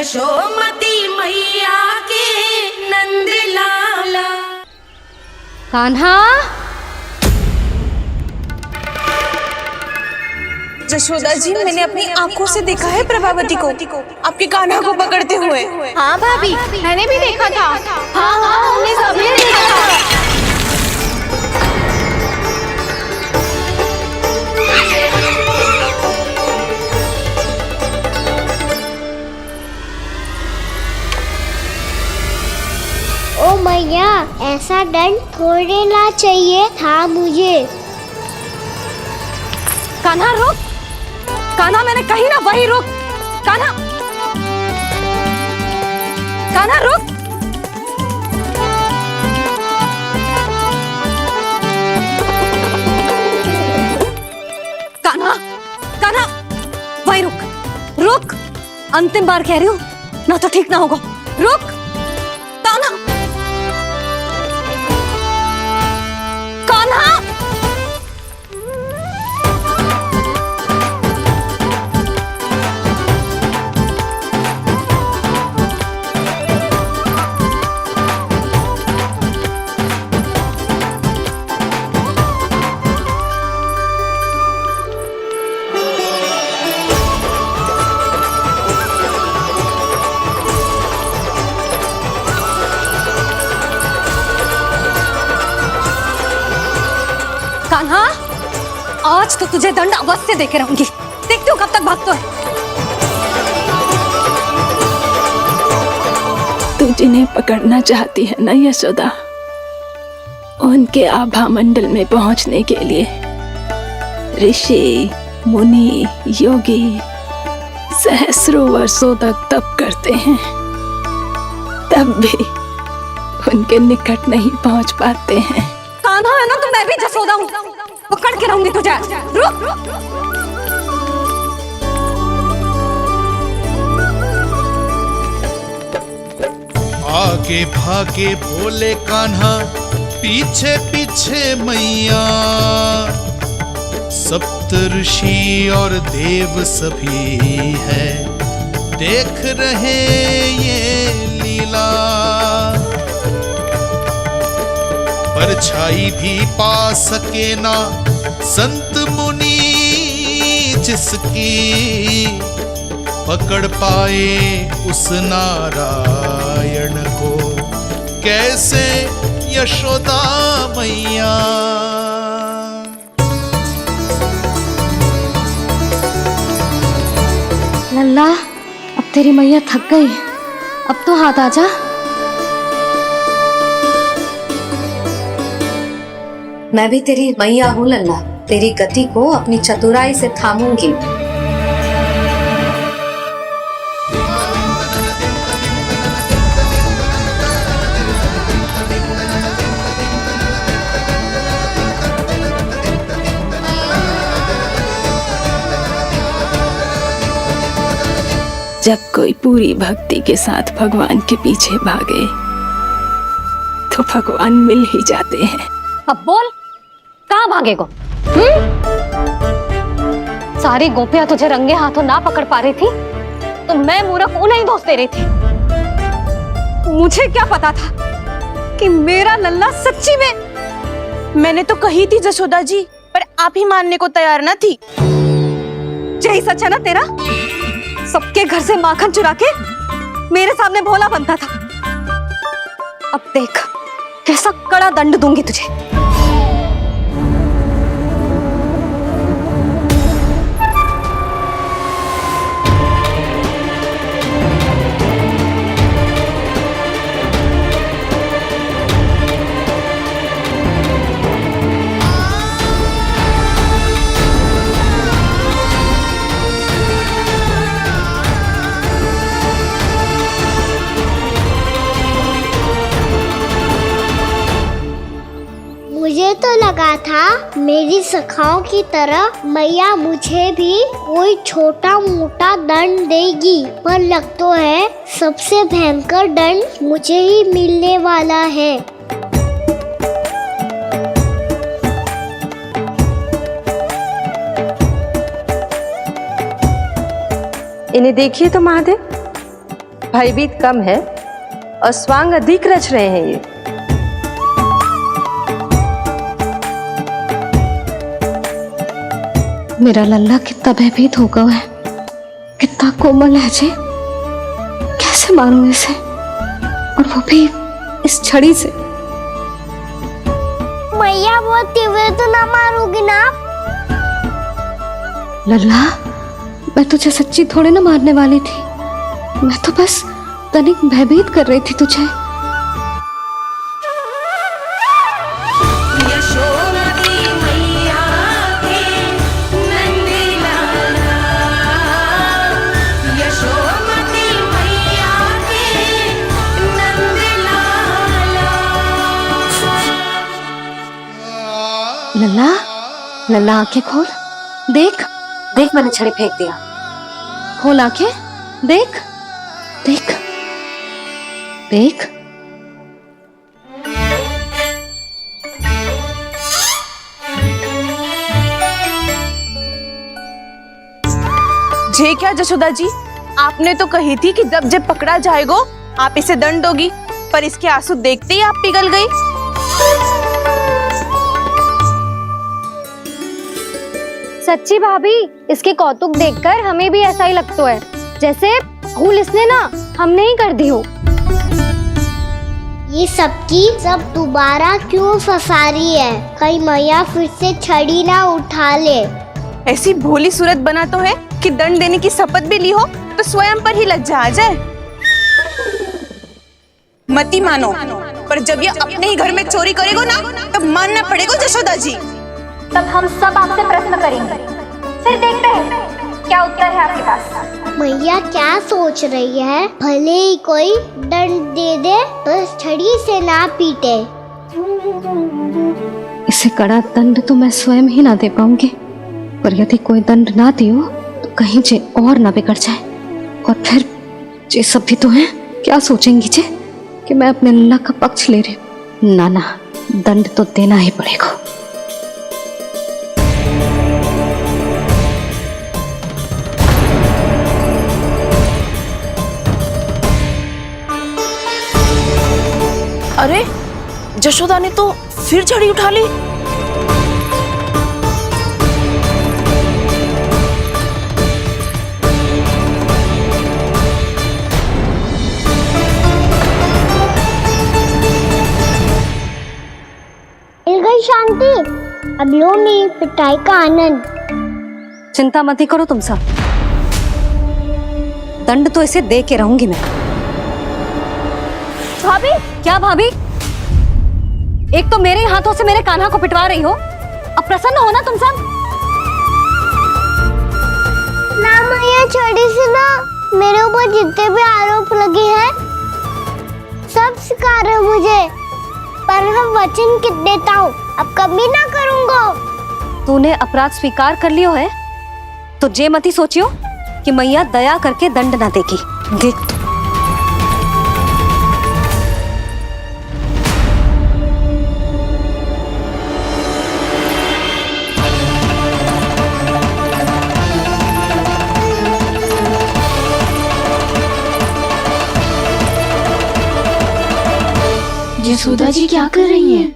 यशोमती मैया के नंद लाला। कान्हा, जशोदा जी, मैंने अपनी आंखों से देखा है प्रभावती को आपके कान्हा को पकड़ते हुए। हाँ भाभी, मैंने भी देखा था। हाँ हाँ, हमने सबने देखा था। ओ मैया, ऐसा दंड थोड़े ना चाहिए था मुझे। कान्हा रुक, कान्हा मैंने कही ना वही रुक। कान्हा, कान्हा रुक। कान्हा, कान्हा वही रुक, रुक। अंतिम बार कह रही हूँ ना, तो ठीक ना होगा। रुक कान्हा, कान्हा। कान्हा, आज तो तुझे दंड अवश्य देके रहूंगी। देखती हूँ कब तक भागता है। तू जिन्हें पकड़ना चाहती है ना यशोदा, उनके आभा मंडल में पहुंचने के लिए ऋषि, मुनि, योगी सहस्रों वर्षों तक तप करते हैं, तब भी उनके निकट नहीं पहुंच पाते हैं। कान्हा है ना, तो मैं भी जसोदा हूँ, पकड़ के रहूंगी तुझे। रुक। आगे भागे भोले कान्हा, पीछे पीछे मैया, सप्त ऋषि और देव सभी है, देख रहे ये लीला। परछाई भी पा सके ना संत मुनि जिसकी, पकड़ पाए उस नारायण को कैसे यशोदा मैया। लल्ला, अब तेरी मैया थक गई, अब तो हाथ आजा। मैं भी तेरी मैया हूँ लल्ला, तेरी गति को अपनी चतुराई से थामूंगी। जब कोई पूरी भक्ति के साथ भगवान के पीछे भागे तो भगवान मिल ही जाते हैं। अब बोल, कहाँ भागेगा? सारी गोपियां तुझे रंगे हाथों ना पकड़ पा रही थी, तो मैं मूर्ख उन्हें ही दोष दे रही थी। मुझे क्या पता था कि मेरा लल्ला सच्ची में। मैंने तो कही थी जशोदा जी, पर आप ही मानने को तैयार न थी। यही सच है ना तेरा? सबके घर से माखन चुरा के मेरे सामने भोला बनता था। अब देख कैसा कड़ा दंड दूंगी तुझे। मुझे तो लगा था मेरी सखाओं की तरह मैया मुझे भी कोई छोटा मोटा दंड देगी, पर लग तो है सबसे भयंकर दंड मुझे ही मिलने वाला है। इन्हें देखिए तो महादेव, भयभीत कम है और स्वांग अधिक रच रहे हैं ये। मेरा लल्ला कितना भयभीत हो गया है, कितना कोमल है जी। कैसे मारूं इसे, और वो भी इस छड़ी से। मैया बहुत तीव्र तो ना मारोगी ना? लल्ला, मैं तुझे सच्ची थोड़े ना मारने वाली थी, मैं तो बस तनिक भयभीत कर रही थी तुझे। यशोमती मैया के नंदी लाला, यशोमती मैया के नंदी लाला। लल्ला, लल्ला आंखें खोल, देख देख, मैंने छड़ी फेंक दिया। खोल आंखें, देख देख देख। जे क्या जशोदा जी, आपने तो कही थी कि जब जब पकड़ा जाएगा आप इसे दंड दोगी, पर इसके आंसू देखते ही आप पिघल गई। सच्ची भाभी, इसके कौतुक देखकर हमें भी ऐसा ही लगता है, जैसे भूल इसने ना हमने ही कर दी हो। ये सबकी सब दोबारा क्यों फंसा रही है? कहीं मैया फिर से छड़ी ना उठा ले। ऐसी भोली सूरत बना तो है कि दंड देने की शपथ भी ली हो तो स्वयं पर ही लज्जा आ जाए। मती मानो, पर जब ये अपने ही घर में चोरी करेगा ना, तब मानना पड़ेगा जशोदा जी। तब हम सब आपसे प्रश्न करेंगे, फिर देखते हैं क्या उत्तर है आपके पास। मैया क्या सोच रही है? भले ही कोई दंड दे दे तो छड़ी से ना पीटे। इसे कड़ा दंड तो मैं स्वयं ही ना दे पाऊंगी, पर यदि कोई दंड ना दियो तो कहीं जे और ना बिगड़ जाए, और फिर जे सब भी तो हैं, क्या सोचेंगी जे कि मैं अपने लल्ला का पक्ष ले रही हूँ। ना ना, दंड तो देना ही पड़ेगा। अरे जशोदा ने तो फिर छड़ी उठा ली। मिल गई शांति, अब लो मेरी पिटाई का आनंद। चिंता मत ही करो तुम सब, दंड तो इसे दे के रहूंगी मैं। भाभी, क्या भाभी? एक तो मेरे हाथों से मेरे कान्हा को पिटवा रही हो, अब प्रसन्न हो ना तुम सब? ना मैया, छड़ी से ना मेरे ऊपर जितने भी आरोप लगे हैं सब स्वीकार है मुझे, पर हम वचन देता हूँ अब कभी ना करूँगा। तूने अपराध स्वीकार कर लियो है तो जे मती सोचियो कि मैया दया करके दंड ना देगी। देख यशोदा जी क्या कर रही हैं?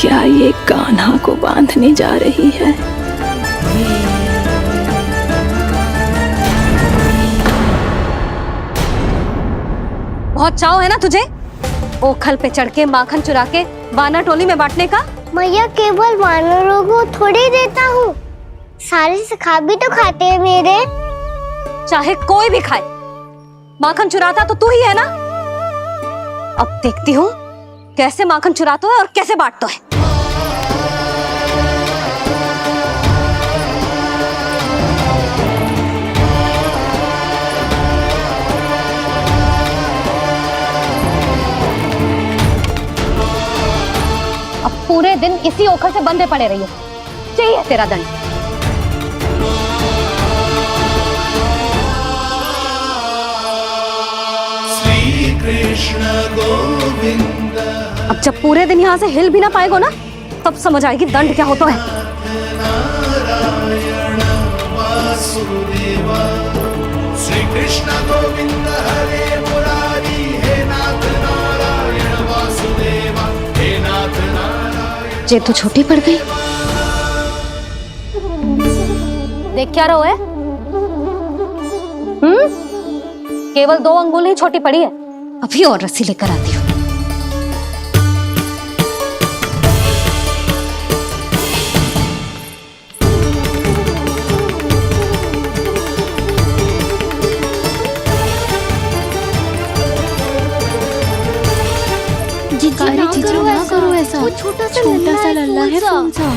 क्या ये कान्हा को बांधने जा रही है? बहुत चाव है ना तुझे ओखल पे चढ़ के माखन चुरा के वाना टोली में बांटने का? मैया, केवल वानरों को थोड़ी देता हूँ, सारे सिखा भी तो खाते हैं मेरे। चाहे कोई भी खाए, माखन चुराता तो तू ही है ना। अब देखती हूँ कैसे माखन चुराता है और कैसे बांटता है। अब पूरे दिन इसी ओखल से बंधे पड़े रहिए, चाहिए तेरा दंड। अब जब पूरे दिन यहाँ से हिल भी ना पाएगो ना, तब समझ आएगी दंड क्या होता है। नारायण वासुदेवा श्री कृष्ण गोविंद हरे मुरारी, हे नाथ नारायण वासुदेवा, हे नाथ नारायण। ये तो छोटी पड़ गई। देख क्या रहो है? केवल 2 अंगुल ही छोटी पड़ी है। अभी और रस्सी लेकर आती हूँ। जीजू ना करो ऐसा। वो छोटा सा लल्ला है कौन सा?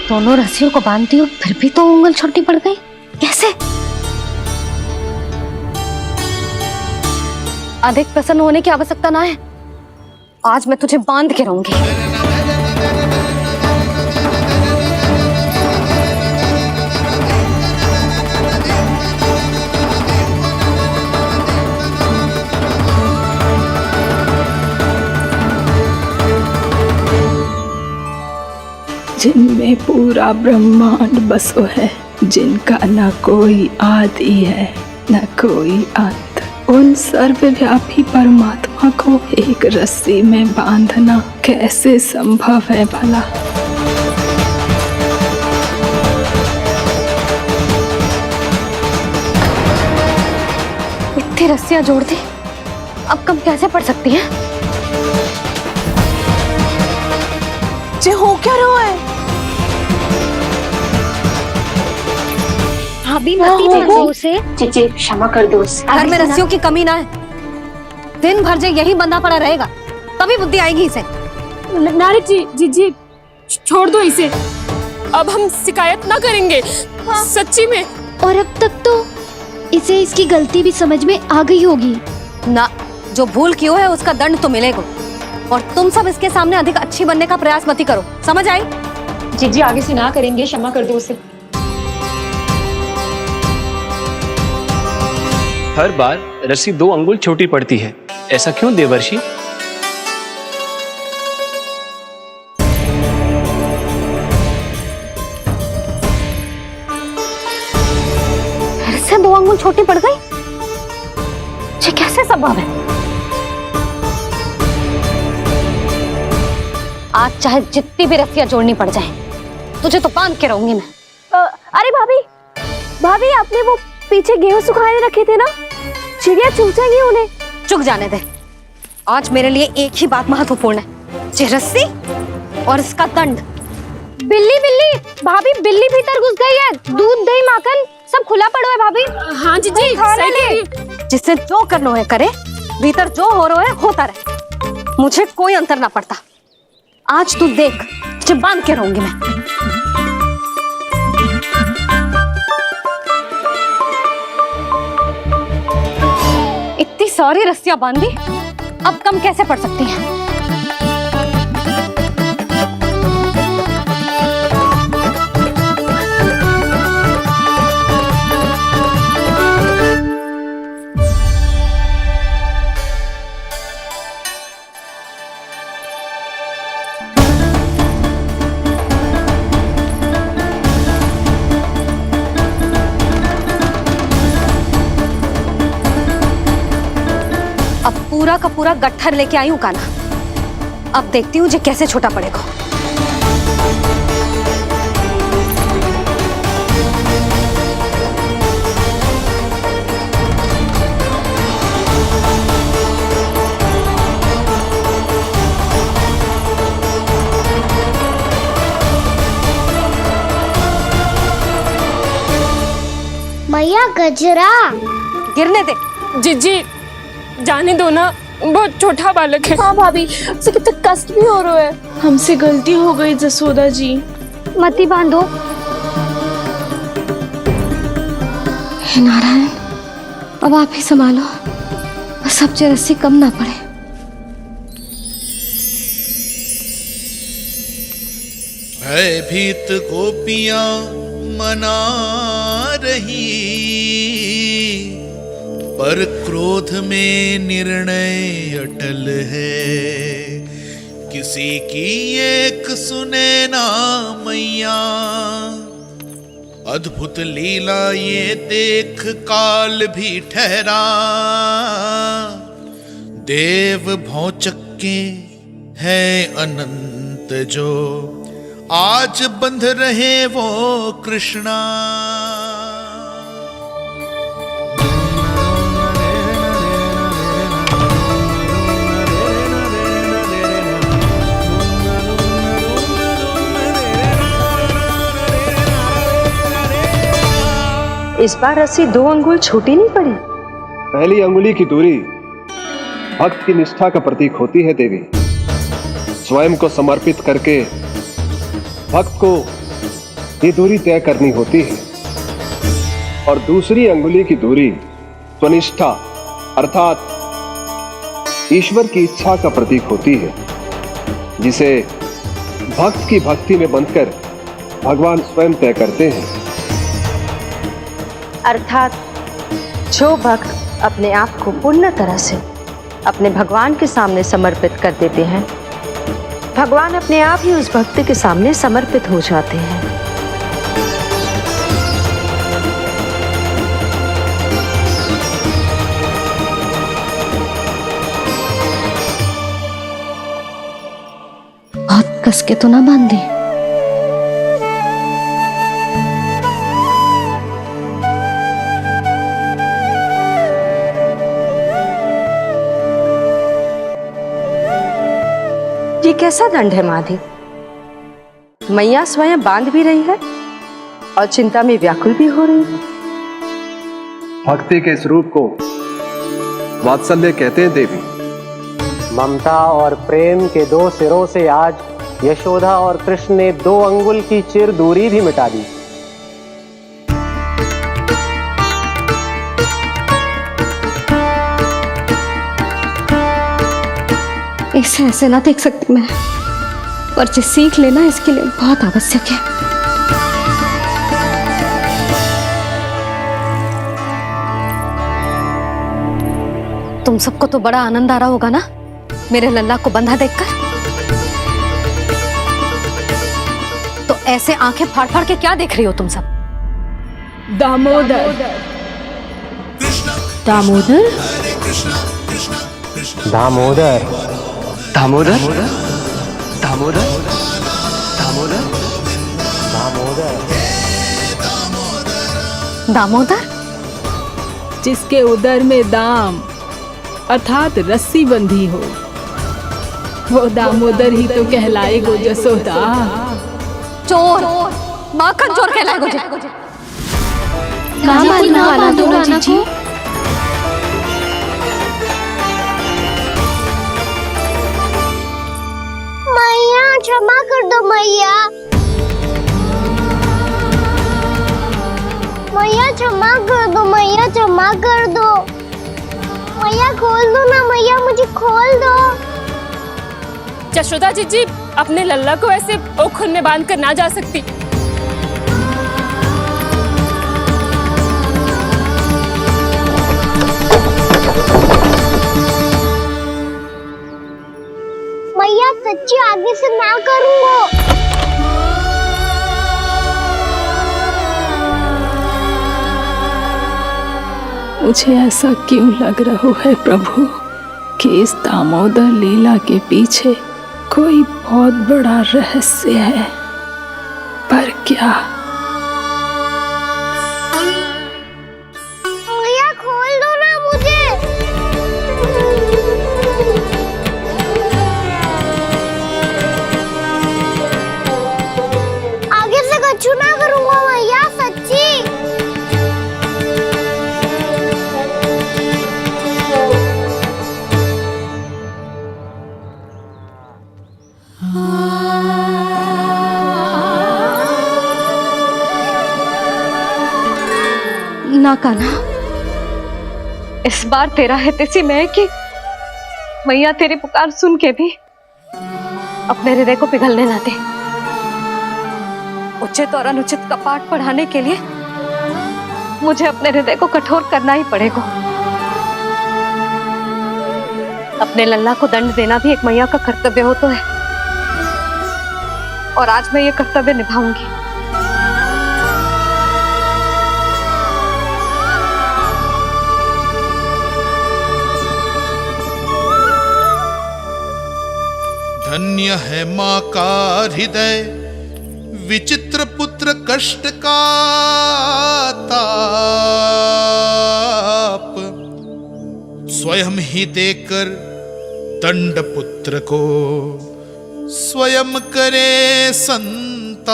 दोनों रस्सियों को बांधती हूँ, फिर भी तो उंगल छोटी पड़ गई। कैसे? अधिक प्रसन्न होने की आवश्यकता ना है। आज मैं तुझे बांध के रहूंगी। जिनमें पूरा ब्रह्मांड बसो है, जिनका न कोई आदि है न कोई अंत, उन सर्वव्यापी परमात्मा को एक रस्सी में बांधना कैसे संभव है भला? इतनी रस्सियां जोड़ दी, अब कम कैसे पड़ सकती हैं? जे हो क्या रहा है? भाभी उसे जीजी क्षमा कर दो उसे। घर में रस्सियों की कमी ना है। दिन भर जो यही बंधा पड़ा रहेगा, तभी बुद्धि आएगी इसे। नारी जी जीजी छोड़ दो इसे। अब हम शिकायत ना करेंगे। सच्ची में। और अब तक तो इसे इसकी गलती भी समझ में आ गई होगी ना। जो भूल की है उसका दंड तो मिलेगा। और तुम सब इसके सामने अधिक अच्छी बनने का प्रयास मत करो, समझ आई? जीजी आगे से ना करेंगे, क्षमा कर दो उसे। हर बार रस्सी 2 अंगुल छोटी पड़ती है, ऐसा क्यों देवर्षि? फिर से 2 अंगुल छोटी पड़ गई? ये कैसे संभव है? आज चाहे जितनी भी रस्सियां जोड़नी पड़ जाए, तुझे तो बांध के रहूंगी मैं। अरे भाभी, भाभी आपने वो पीछे गेहूं सुखाने रखे थे ना, चिड़िया चुग जाएंगी उन्हें। चुक जाने दे। आज मेरे लिए एक ही बात महत्वपूर्ण है, ये रस्सी और इसका दंड। बिल्ली बिल्ली, भाभी बिल्ली भीतर घुस गई है। दूध दही माखन सब खुला पड़ा है भाभी। हाँ जीजी सही कह रही है। जिससे जो करना है करे, भीतर जो हो रहा है होता रहे, मुझे कोई अंतर ना पड़ता। आज तू देख, तुझे बांध के रहूंगी मैं। इतनी सारी रस्सियां बांधी, अब कम कैसे पड़ सकती हैं? पूरा का पूरा गट्ठर लेके आई हूँ कान्हा। अब देखती हूँ जे कैसे छोटा पड़ेगा। मैया गजरा गिरने दे। जीजी जाने दो ना, बहुत छोटा बालक है। हाँ भाभी, उसे कितना कष्ट भी हो रहा है। हमसे गलती हो गई जसोदा जी। मती बांधो। हे नारायण, अब आप ही संभालो, बस अब जे रस्सी कम ना पड़े। भयभीत गोपियां मना रही, पर क्रोध में निर्णय अटल है। किसी की एक सुने ना मैया, अद्भुत लीला ये देख काल भी ठहरा। देव भौचक्के है अनंत जो, आज बंध रहे वो कृष्णा। इस बार रस्सी 2 अंगुल छोटी नहीं पड़ी। पहली अंगुली की दूरी भक्त की निष्ठा का प्रतीक होती है देवी। स्वयं को समर्पित करके भक्त को ये दूरी तय करनी होती है। और दूसरी अंगुली की दूरी स्वनिष्ठा अर्थात ईश्वर की इच्छा का प्रतीक होती है, जिसे भक्त की भक्ति में बंधकर भगवान स्वयं तय करते हैं। अर्थात जो भक्त अपने आप को पूर्ण तरह से अपने भगवान के सामने समर्पित कर देते हैं, भगवान अपने आप ही उस भक्त के सामने समर्पित हो जाते हैं। बहुत कस के तो ना बांधी। ये कैसा दंड है माधी? मैया स्वयं बांध भी रही है और चिंता में व्याकुल भी हो रही है। भक्ति के इस रूप को वात्सल्य कहते हैं देवी। ममता और प्रेम के 2 सिरों से आज यशोदा और कृष्ण ने 2 अंगुल की चिर दूरी भी मिटा दी। इसे ऐसे ना देख सकती मैं, पर जो सीख लेना इसके लिए बहुत आवश्यक है। तुम सबको तो बड़ा आनंद आ रहा होगा ना मेरे लल्ला को बंधा देखकर। तो ऐसे आंखें फाड़ फाड़ के क्या देख रही हो तुम सब? दामोदर। दामोदर? दामोदर। दामोदर दामोदर दामोदर दामोदर। दामोदर जिसके उदर में दाम अर्थात रस्सी बंधी हो, वो दामोदर ही तो कहलाएगो जसोदा। चोर, माखन चोर कहलाएगो जे। ना वाला दोनों जीजी। मैया क्षमा कर दो मैया। मैया क्षमा कर दो, मैया क्षमा कर दो। मैया खोल दो ना मैया, मुझे खोल दो। यशोदा जीजी अपने लल्ला को ऐसे ओखल में बांध कर ना जा सकती। मैया सच्ची आगे से ना करूंगा। मुझे ऐसा क्यों लग रहा है प्रभु कि इस दामोदर लीला के पीछे कोई बहुत बड़ा रहस्य है, पर क्या? मैया खोल दो ना मुझे। आगे से कछु ना करूंगा मैया, सच्ची। ना कान्हा, इस बार तेरा हित इसी में है कि मैया तेरी पुकार सुन के भी अपने हृदय को पिघलने ना दे। उचित और अनुचित का पाठ पढ़ाने के लिए मुझे अपने हृदय को कठोर करना ही पड़ेगा। अपने लल्ला को दंड देना भी एक मैया का कर्तव्य हो तो है, और आज मैं ये कर्तव्य निभाऊंगी। धन्य है माँ का हृदय, विचित्र पुत्र कष्ट का ताप, स्वयं ही देकर दंड पुत्र को स्वयं करे संताप।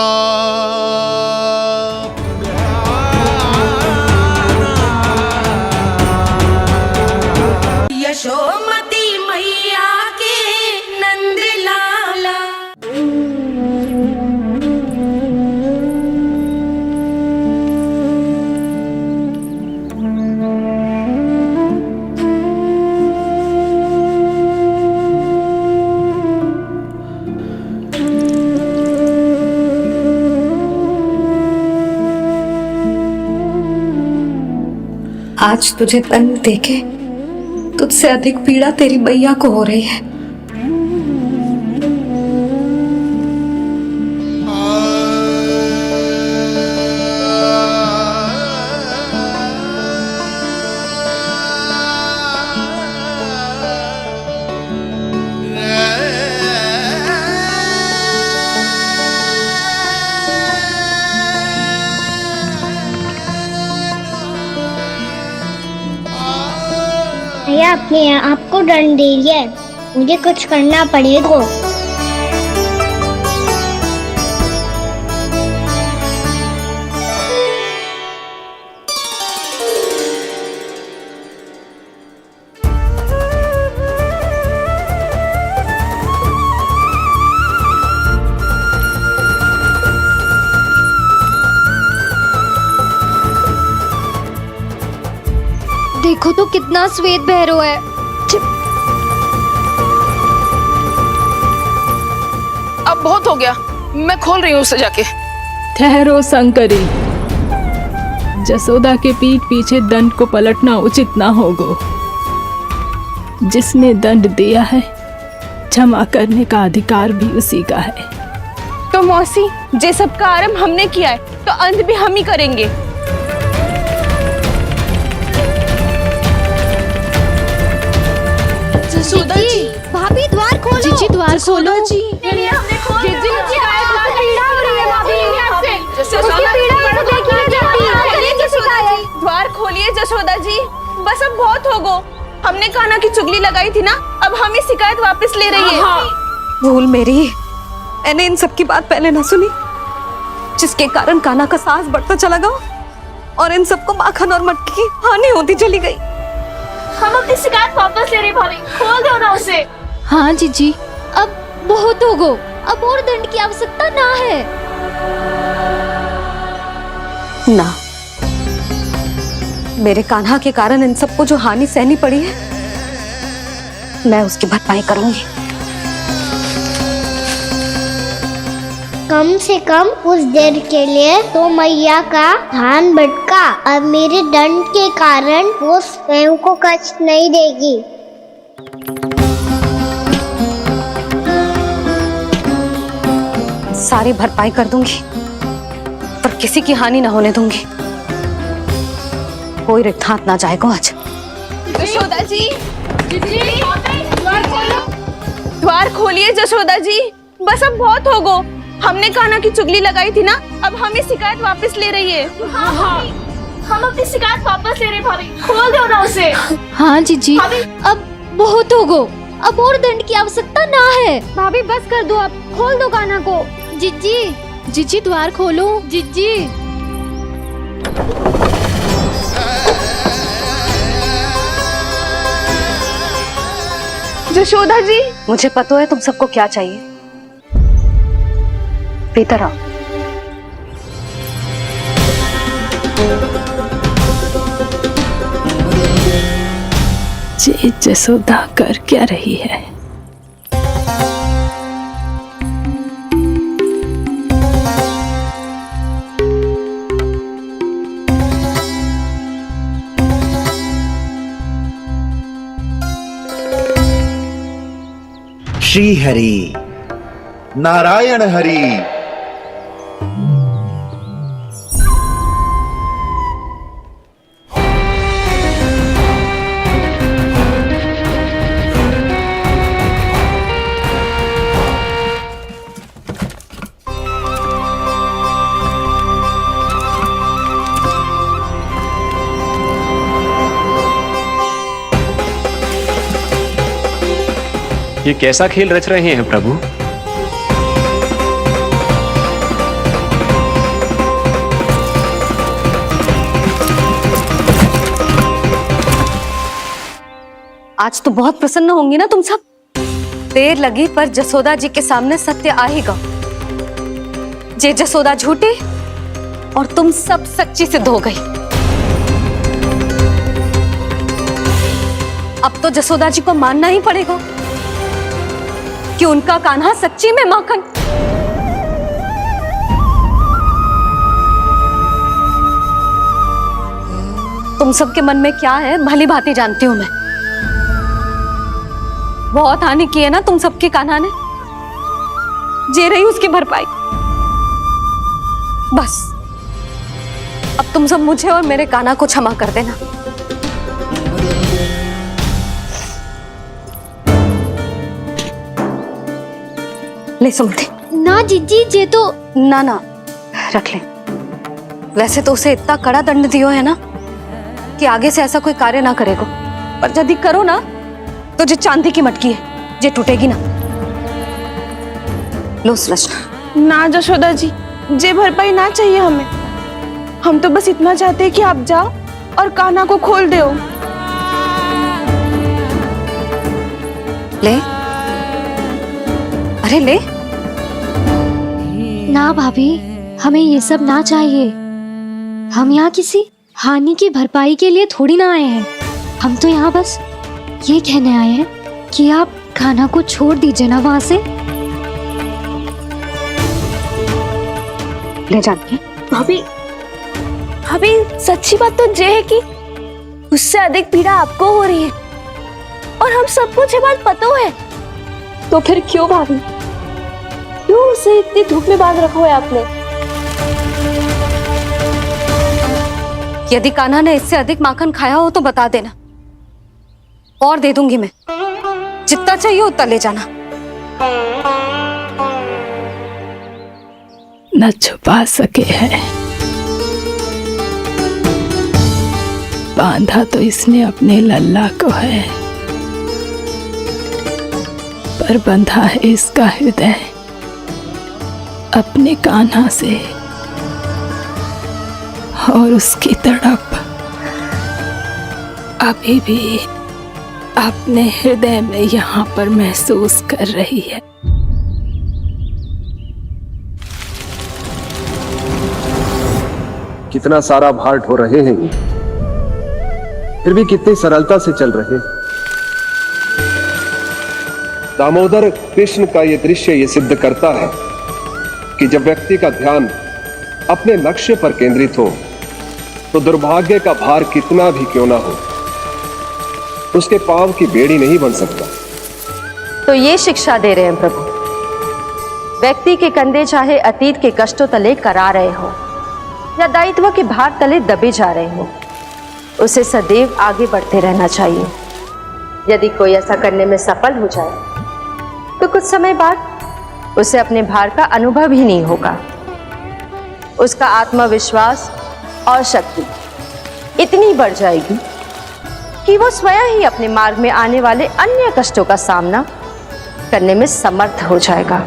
यशोमती मैया के नंद लाला। आज तुझे दंड देके तुझसे अधिक पीड़ा तेरी मैया को हो रही है। मैया अपने आप को दंड दे रही है, मुझे कुछ करना पड़ेगा। देखो तो कितना श्वेत भैरव है। अब बहुत हो गया, मैं खोल रही हूँ उसे जाके। ठहरो शंकरी, जसोदा के पीठ पीछे दंड को पलटना उचित ना होगा। जिसने दंड दिया है क्षमा करने का अधिकार भी उसी का है। तो मौसी, जे सब का आरंभ हमने किया है तो अंत भी हम ही करेंगे। जसोदा जी, भाभी द्वार खोलो। जीजी द्वार खोलो। जी द्वार खोलिए जसोदा जी, बस अब बहुत हो गो। हमने कान्हा की चुगली लगाई थी ना, अब हम ही शिकायत वापस ले रही है। भूल मेरी, मैंने इन सब की बात पहले ना सुनी, जिसके कारण कान्हा का साहस बढ़ता चला गया और इन सबको माखन और मटकी की हानि होती चली गई। हम अपनी शिकायत वापस ले रहे भाभी, खोल दो ना उसे। हाँ जीजी, अब बहुत हो गो, अब और दंड की आवश्यकता ना है। ना, मेरे कान्हा के कारण इन सबको जो हानि सहनी पड़ी है, मैं उसकी भरपाई करूंगी। कम से कम कुछ देर के लिए तो मैया का ध्यान भटका, अब मेरे दंड के कारण वो स्वयं को कष्ट नहीं देगी। सारी भरपाई कर दूंगी, पर किसी की हानि ना होने दूंगी। कोई रिक्त हाथ ना जाएगा आज। जशोदा जी, द्वार खोलिए जशोदा जी, बस अब बहुत हो गो। हमने कान्हा की चुगली लगाई थी ना, अब हम ही शिकायत वापस ले रही है। हाँ, हम अपनी शिकायत वापस ले रहे भाभी, खोल दो ना उसे। हाँ जीजी, अब बहुत हो गो, अब और दंड की आवश्यकता ना है। भाभी बस कर दो, अब खोल दो कान्हा को। जीजी, जीजी द्वार खोलो। जीजी, जशोदा जी, मुझे पता है तुम सबको क्या चाहिए। भीतर आओ। ये जसोदा कर क्या रही है? श्री हरि नारायण हरि। ये कैसा खेल रच रहे हैं प्रभु? आज तो बहुत प्रसन्न होंगी ना तुम सब। देर लगी पर जसोदा जी के सामने सत्य आएगा। जे जसोदा झूठी और तुम सब सच्ची सिद्ध हो गई। अब तो जसोदा जी को मानना ही पड़ेगा कि उनका कान्हा सच्ची में माखन। तुम सबके मन में क्या है भली भांति जानती हूं मैं। बहुत हानि की है ना तुम सबके कान्हा ने, जे रही उसकी भरपाई। बस अब तुम सब मुझे और मेरे कान्हा को क्षमा कर देना। ले सुमति। ना जीजी जे तो ना ना रख ले। वैसे तो उसे इतना कड़ा दंड दियो है ना कि आगे से ऐसा कोई कार्य ना करेगा, पर यदि करो ना तो जो चांदी की मटकी है जे टूटेगी ना। लो सुलक्षणा। ना जशोदा जी, जे भरपाई ना चाहिए हमें। हम तो बस इतना चाहते हैं कि आप जाओ और कान्हा को खोल दो। ले, अरे ले। ना भाभी, हमें ये सब ना चाहिए। हम यहाँ किसी हानि की भरपाई के लिए थोड़ी ना आए हैं। हम तो यहाँ बस ये कहने आए हैं कि आप कान्हा को छोड़ दीजिए ना वहां से। ले जाके भाभी, भाभी सच्ची बात तो ये है कि उससे अधिक पीड़ा आपको हो रही है और हम सबको ये बात पता है। तो फिर क्यों भाभी, क्यों उसे इतनी धूप में बांध रखा है आपने? यदि कान्हा ने इससे अधिक माखन खाया हो तो बता देना, और दे दूंगी मैं। जितना चाहिए उतना ले जाना। न छुपा सके है, बांधा तो इसने अपने लल्ला को है, पर बंधा है इसका हृदय अपने कान्हा से। और उसकी तड़प अभी भी अपने हृदय में यहाँ पर महसूस कर रही है। कितना सारा भार ढो रहे हैं ये, फिर भी कितनी सरलता से चल रहे। दामोदर कृष्ण का ये दृश्य ये सिद्ध करता है कि जब व्यक्ति का ध्यान अपने लक्ष्य पर केंद्रित हो तो दुर्भाग्य का भार कितना भी क्यों ना हो, उसके पांव की बेड़ी नहीं बन सकता। तो ये शिक्षा दे रहे हैं प्रभु, व्यक्ति के कंधे चाहे अतीत के कष्टों तले करा रहे हो या दायित्व के भार तले दबे जा रहे हो, उसे सदैव आगे बढ़ते रहना चाहिए। यदि कोई ऐसा करने में सफल हो जाए तो कुछ समय बाद उसे अपने भार का अनुभव ही नहीं होगा। उसका आत्मविश्वास और शक्ति इतनी बढ़ जाएगी कि वो स्वयं ही अपने मार्ग में आने वाले अन्य कष्टों का सामना करने में समर्थ हो जाएगा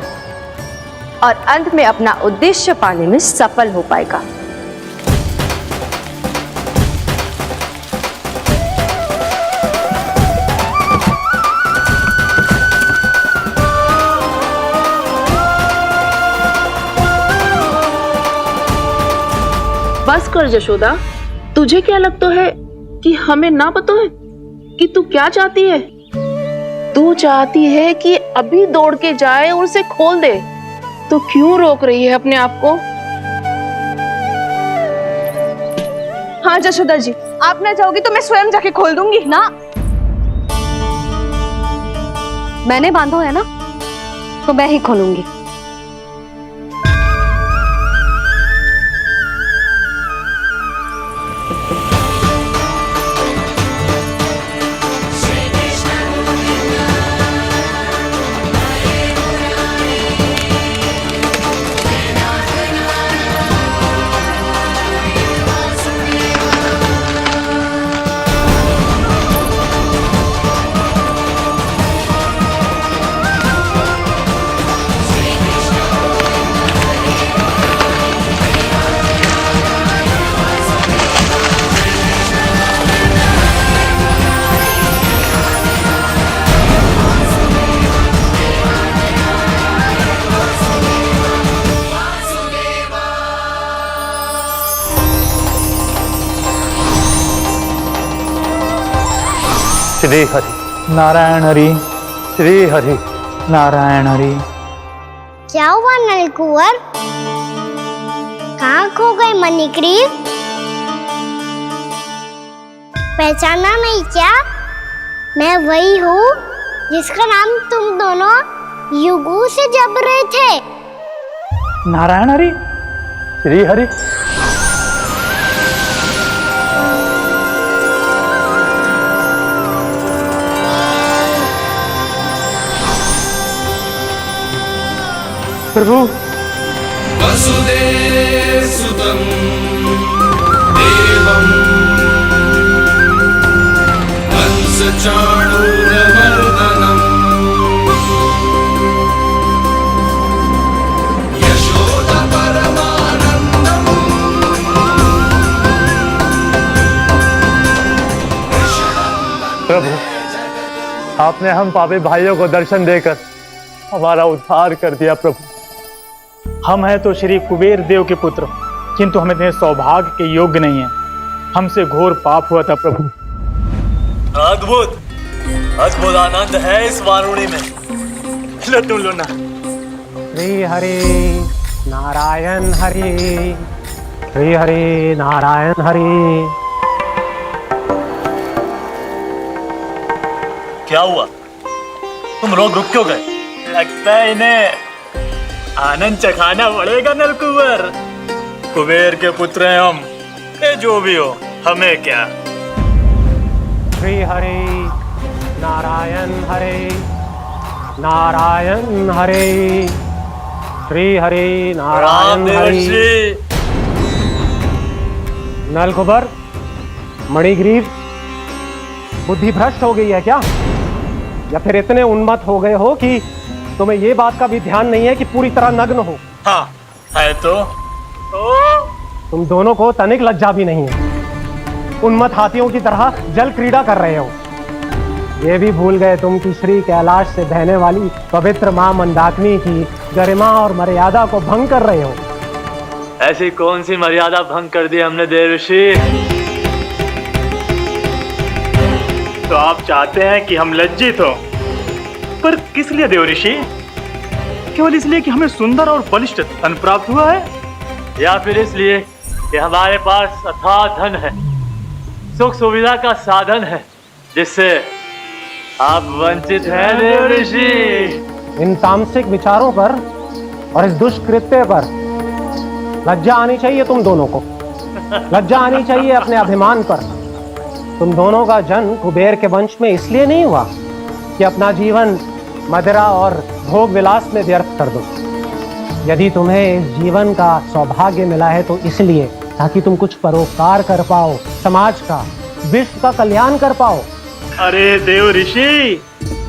और अंत में अपना उद्देश्य पाने में सफल हो पाएगा। बस कर जशोदा, तुझे क्या लगता है कि हमें ना पता है? कि तू क्या चाहती है? तू चाहती है कि अभी दौड़ के जाए और उसे खोल दे, तो क्यों रोक रही है अपने आप को? हाँ जशोदा जी, आप ना चाहोगी तो मैं स्वयं जाके खोल दूंगी। ना, मैंने बांधो है ना, तो मैं ही खोलूंगी। श्री हरि नारायण हरि, श्री हरि नारायण हरि। क्या हुआ नलकुंवर? कहाँ खो गए मणिग्रीव? पहचाना नहीं क्या? मैं वही हूँ जिसका नाम तुम दोनों युगों से जप रहे थे। नारायण हरि, श्री हरि। प्रभु वसुदेव सुतं देवं कंस चाणूरमर्दनम् यशोदा परमानंदम्। प्रभु, आपने हम पापी भाइयों को दर्शन देकर हमारा उद्धार कर दिया। प्रभु, हम हैं तो श्री कुबेर देव के पुत्र, किंतु हम इतने सौभाग्य के योग्य नहीं हैं। हमसे घोर पाप हुआ था प्रभु। अद्भुत अद्भुत आनंद है इस वारुणी में। लो तुम लो ना। श्री हरि नारायण हरि, श्री हरि नारायण हरि। क्या हुआ? तुम रुक क्यों गए? लगता है इन्हें आनंद चखाना पड़ेगा नलकुंवर। कुबेर के पुत्र हैं हम, ये जो भी हो हमें क्या। श्री हरि नारायण हरि, नारायण हरि, श्री हरि नारायण हरि। नलकुबर, मणिग्रीव, बुद्धि भ्रष्ट हो गई है क्या? या फिर इतने उन्मत्त हो गए हो कि तुम्हें ये बात का भी ध्यान नहीं है कि पूरी तरह नग्न हो? हाँ है तो। तुम दोनों को तनिक लज्जा भी नहीं है। उन्मत्त हाथियों की तरह जल क्रीड़ा कर रहे हो। ये भी भूल गए तुम कि श्री कैलाश से बहने वाली पवित्र मां मंदाकिनी की गरिमा और मर्यादा को भंग कर रहे हो। ऐसी कौन सी मर्यादा भंग कर दी हमने देवर्षि? तो आप चाहते हैं कि हम लज्जित हो, पर किस लिए देवर्षि? केवल इसलिए कि हमें सुंदर और बलिष्ठ धन प्राप्त हुआ है, या फिर इसलिए कि हमारे पास अथाह धन है, सुख सुविधा का साधन है, जिससे आप वंचित हैं देवर्षि? इन तामसिक विचारों पर और इस दुष्कृत्य पर लज्जा आनी चाहिए तुम दोनों को। लज्जा आनी चाहिए अपने अभिमान पर। तुम दोनों का जन्म कुबेर के वंश में इसलिए नहीं हुआ कि अपना जीवन मदिरा और भोग विलास में व्यर्थ कर दो। यदि तुम्हें इस जीवन का सौभाग्य मिला है तो इसलिए ताकि तुम कुछ परोपकार कर पाओ, समाज का, विश्व का कल्याण कर पाओ। अरे देव ऋषि,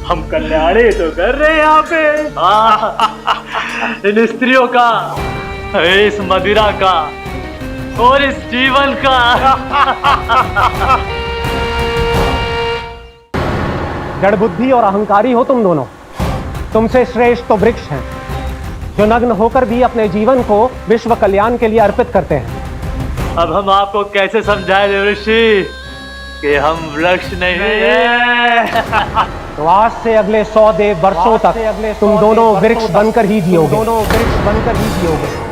हम कल्याणी तो कर रहे हैं यहाँ पे। इन स्त्रियों का, इस मदिरा का और इस जीवन का। जड़ बुद्धि और अहंकारी हो तुम दोनों। तुमसे श्रेष्ठ तो वृक्ष हैं, जो नग्न होकर भी अपने जीवन को विश्व कल्याण के लिए अर्पित करते हैं। अब हम आपको कैसे समझाएं देवर्षि? कि हम वृक्ष नहीं हैं। तो आज से अगले 100 देव वर्षों तक तुम दोनों वृक्ष बनकर ही जियोगे,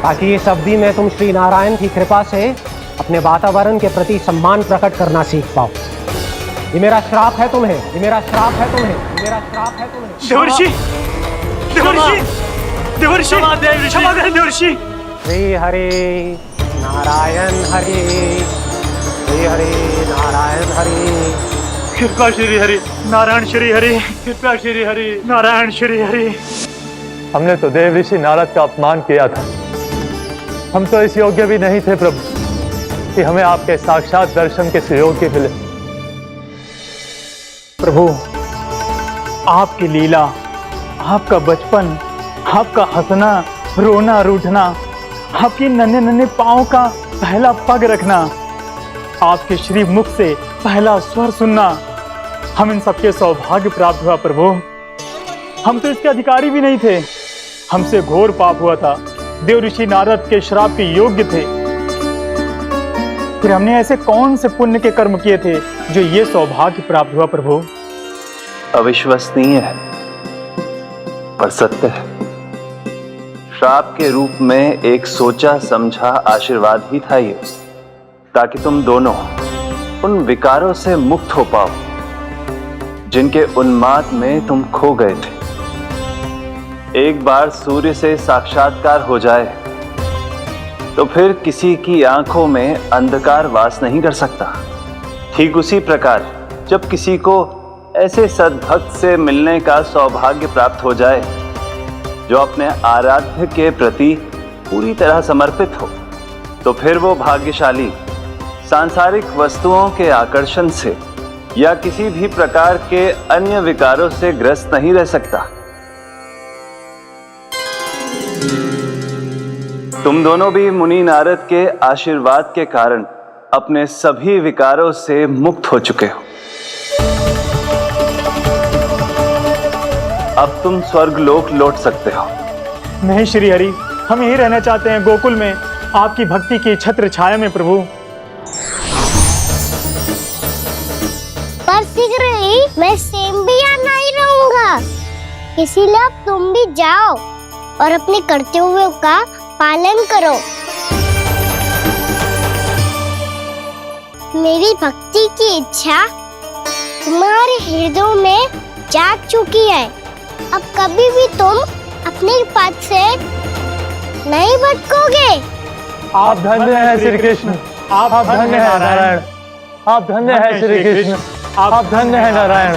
ताकि इस अवधि में तुम श्री नारायण की कृपा से अपने वातावरण के प्रति सम्मान प्रकट करना सीख पाओ। ये मेरा श्राप है तुम्हें, देवर्षि, देवर्षि, देवर्षि, क्षमा करें देवर्षि। श्री हरि नारायण हरि, श्री हरि नारायण हरि, कृपा श्री हरि नारायण श्री हरि, कृपा श्री हरि नारायण श्री हरि। हमने तो देव ऋषि नारद का अपमान किया था। हम तो इस योग्य भी नहीं थे प्रभु कि हमें आपके साक्षात दर्शन के सुयोग्य मिले। प्रभु, आपकी लीला, आपका बचपन, आपका हंसना, रोना, रूठना, आपके नन्हे नन्हे पांव का पहला पग रखना, आपके श्री मुख से पहला स्वर सुनना, हम इन सबके सौभाग्य प्राप्त हुआ प्रभु। हम तो इसके अधिकारी भी नहीं थे। हमसे घोर पाप हुआ था, देव ऋषि नारद के श्राप के योग्य थे। फिर हमने ऐसे कौन से पुण्य के कर्म किए थे जो ये सौभाग्य प्राप्त हुआ प्रभु? अविश्वसनीय है पर सत्य है। श्राप के रूप में एक सोचा समझा आशीर्वाद ही था ये, ताकि तुम दोनों उन विकारों से मुक्त हो पाओ जिनके उन्माद में तुम खो गए थे। एक बार सूर्य से साक्षात्कार हो जाए तो फिर किसी की आंखों में अंधकार वास नहीं कर सकता। ठीक उसी प्रकार जब किसी को ऐसे सद्भक्त से मिलने का सौभाग्य प्राप्त हो जाए जो अपने आराध्य के प्रति पूरी तरह समर्पित हो, तो फिर वो भाग्यशाली सांसारिक वस्तुओं के आकर्षण से या किसी भी प्रकार के अन्य विकारों से ग्रस्त नहीं रह सकता। तुम दोनों भी मुनि नारद के आशीर्वाद के कारण अपने सभी विकारों से मुक्त हो चुके हो। अब तुम स्वर्गलोक लौट सकते हो। नहीं श्री हरि, हम यही रहना चाहते हैं गोकुल में, आपकी भक्ति की छत्र छाया में प्रभु। पर शीघ्र ही मैं सेम्बिया नहीं रहूंगा, इसीलिए अब तुम भी जाओ और अपने कर्तव्यों का पालन करो। मेरी भक्ति की इच्छा तुम्हारे हृदय में जाग चुकी है। अब कभी भी तुम अपने पद से नहीं भटकोगे। आप धन्य हैं श्री कृष्ण, आप धन्य हैं नारायण, आप धन्य हैं श्री कृष्ण, आप धन्य हैं नारायण।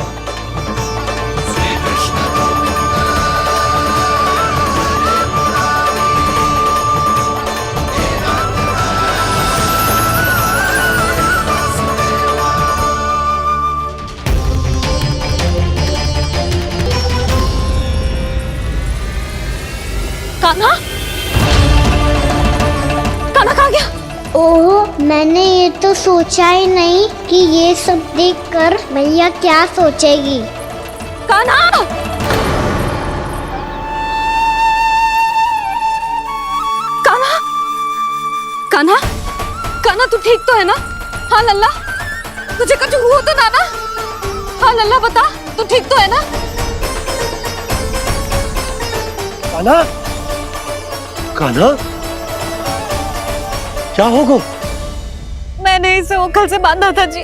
कान्हा, कान्हा कहाँ गया? ओह, मैंने ये तो सोचा ही नहीं कि ये सब देखकर भैया क्या सोचेगी। कान्हा! कान्हा! कान्हा! कान्हा तू ठीक तो है ना? हाँ लल्ला, तुझे कुछ हुआ तो ना? हाँ लल्ला बता, तू ठीक तो है ना? कान्हा, कान्हा, क्या होगा? मैंने इसे ओखल से बांधा था जी,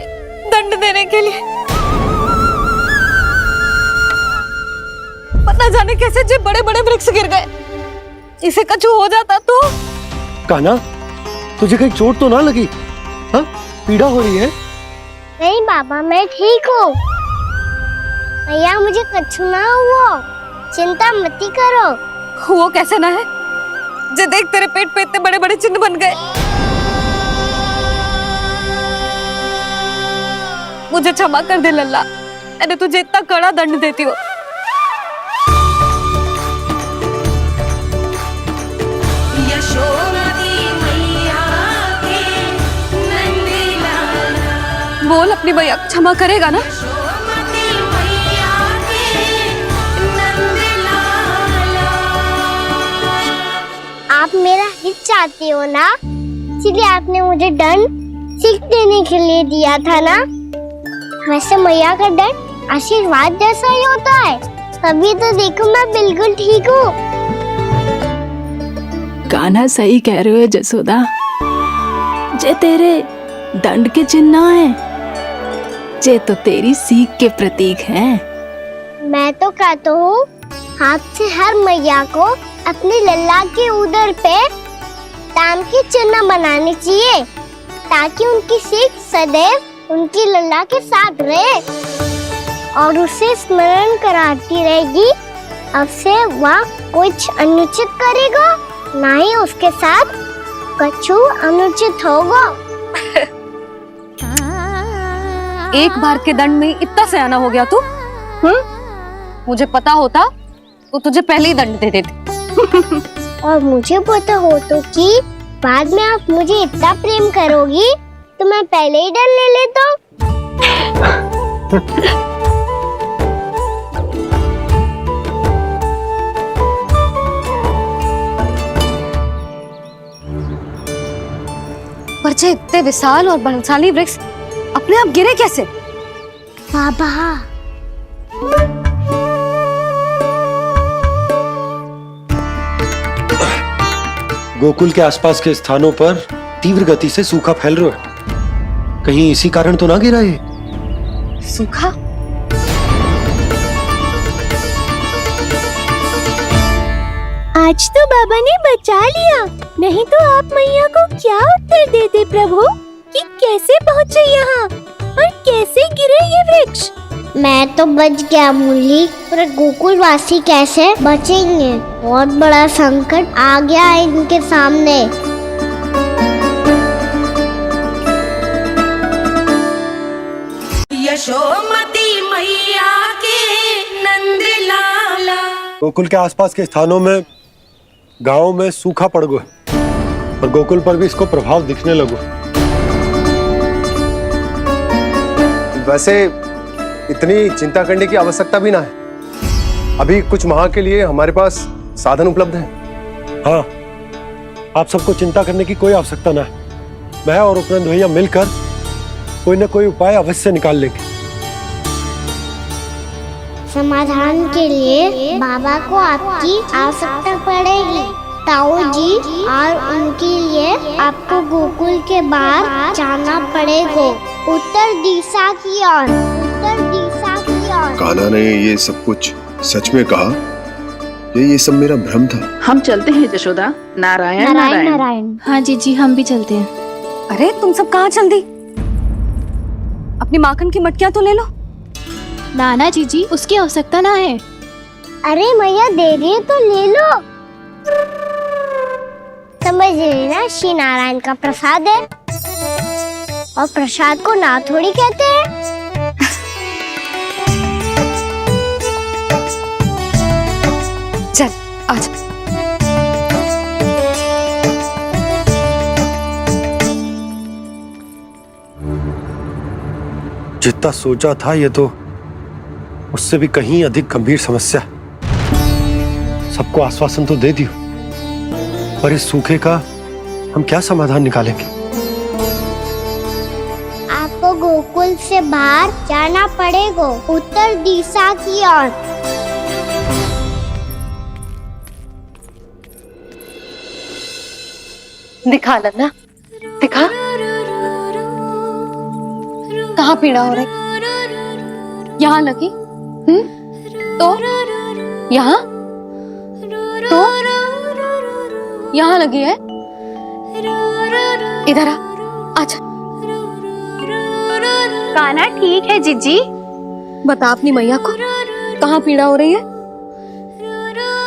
दंड देने के लिए। पता जाने कैसे जे बड़े बड़े वृक्ष गिर गए। इसे कुछ हो जाता तो? कान्हा, तुझे कहीं चोट तो ना लगी? हाँ, पीड़ा हो रही है? नहीं बाबा, मैं ठीक हूँ। भैया मुझे कुछ ना हुआ, चिंता मत करो। वो कैसे ना है? जे देख तेरे पेट पे इतने बड़े बड़े चिन्ह बन गए। मुझे क्षमा कर दे लल्ला, मैंने तुझे इतना कड़ा दंड देती हूँ। बोल अपनी भैया क्षमा करेगा ना? आप मेरा हित चाहते हो ना, इसलिए आपने मुझे दंड सीख देने के लिए दिया था ना। वैसे मैया का डर आशीर्वाद जैसा ही होता है, तभी तो देखो मैं बिल्कुल ठीक हूँ। कान्हा सही कह रहे हो जसोदा, जे तेरे दंड के चिन्ह है, जे तो तेरी सीख के प्रतीक हैं। मैं तो कहता हूँ हाथ से हर मैया को अपनी लल्ला के उदर पे ताम के चिन्ह बनाने चाहिए, ताकि उनकी सीख सदैव उनकी लल्ला के साथ रहे और उसे स्मरण कराती रहेगी। अब से वह कुछ अनुचित करेगा, ना ही उसके साथ कछु अनुचित होगा। एक बार के दंड में इतना सयाना हो गया तू? मुझे पता होता तो तुझे पहले ही दंड दे देती। और मुझे पता हो तो कि बाद में आप मुझे इतना प्रेम करोगी तो मैं पहले ही डर ले लेता हूँ। पर जे इतने विशाल और बलशाली वृक्ष अपने आप गिरे कैसे? बाबा, गोकुल के आसपास के स्थानों पर तीव्र गति से सूखा फैल रहा है। कहीं इसी कारण तो ना गिरा ये? सूखा? आज तो बाबा ने बचा लिया, नहीं तो आप मैया को क्या उत्तर देते प्रभु कि कैसे पहुँचे यहाँ और कैसे गिरे ये वृक्ष? मैं तो बच गया मुरली, पर गोकुल वासी कैसे बचेंगे? बहुत बड़ा संकट आ गया है इनके सामने। यशोमती मैया के नंद लाला। गोकुल के आसपास के स्थानों में, गांवों में सूखा पड़ गया और गोकुल पर भी इसको प्रभाव दिखने लगा। वैसे इतनी चिंता करने की आवश्यकता भी ना है। अभी कुछ माह के लिए हमारे पास साधन उपलब्ध है। हाँ, आप सबको चिंता करने की कोई आवश्यकता ना है। मैं और उपनंद भैया मिलकर कोई न कोई उपाय अवश्य निकाल लेंगे। समाधान के लिए बाबा को आपकी आवश्यकता पड़ेगी। ताऊ जी और उनके लिए आपको गोकुल के बाहर जाना पड़ेगा, उत्तर दिशा की ओर। उत्तर दिशा की ओर। कान्हा ने ये सब कुछ सच में कहा या ये सब मेरा भ्रम था? हम चलते हैं जशोदा। नारायण नारायण नारायण। हाँ जीजी, हम भी चलते हैं। अरे तुम सब कहाँ चल दी? अपनी माखन की मटकियाँ तो ले लो। नाना जीजी, उसकी आवश्यकता ना है। अरे मैया दे रही है तो ले लो। समझ लेना, श्री नारायण का प्रसाद है और प्रसाद को ना थोड़ी कहते हैं। चल आजा। जितना सोचा था ये तो उससे भी कहीं अधिक गंभीर समस्या। सबको आश्वासन तो दे दियो, पर इस सूखे का हम क्या समाधान निकालेंगे? आपको गोकुल से बाहर जाना पड़ेगा, उत्तर दिशा की ओर। दिखा लन्ना, दिखा। कहाँ पीड़ा हो रही? यहाँ लगी? तो यहाँ? तो यहाँ लगी है? इधर आ, आजा। कान्हा ठीक है जीजी। बता अपनी मैया को कहाँ पीड़ा हो रही है?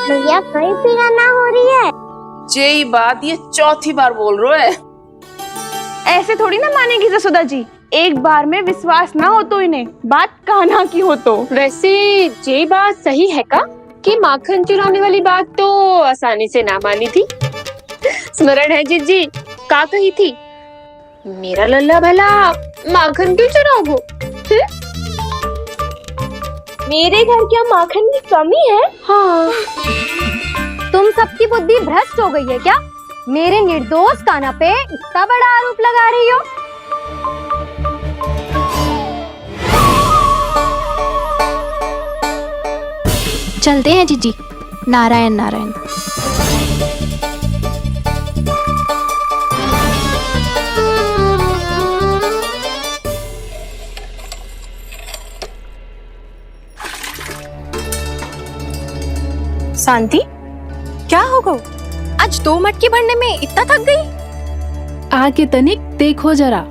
भैया कहीं पीड़ा ना हो रही है। यही बात ये चौथी बार बोल रहे है। ऐसे थोड़ी ना मानेगी जसोदा जी। एक बार में विश्वास ना हो तो इन्हें बात कान्हा की हो तो। वैसे ये बात सही है का कि माखन चुराने वाली बात तो आसानी से ना मानी थी। स्मरण है जीजी का कही थी, मेरा लल्ला भला माखन क्यों चुराओगो? मेरे घर क्या माखन की कमी है? हाँ, तुम सबकी बुद्धि भ्रष्ट हो गई है क्या? मेरे निर्दोष कान्हा पे इतना बड़ा आरोप लगा रही हो? चलते हैं जीजी। नारायण नारायण। शांति, क्या हो गया? आज 2 मटकी भरने में इतना थक गई? आके तनिक देखो जरा,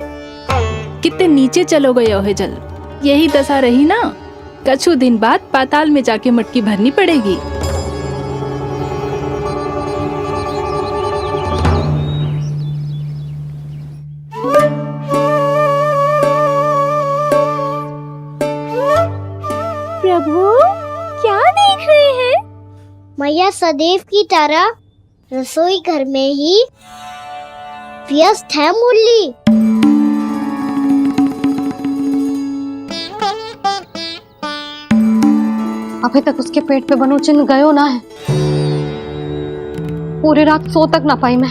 कितने नीचे चलो गए हो जल। यही दशा रही ना, कछु दिन बाद पाताल में जाके मटकी भरनी पड़ेगी। प्रभु, क्या देख रहे हैं? मैया सदैव की तरह रसोई घर में ही व्यस्त है मुरली। अभी तक उसके पेट पे बनो चिन्ह गयो ना है। पूरी रात सो तक ना पाई मैं,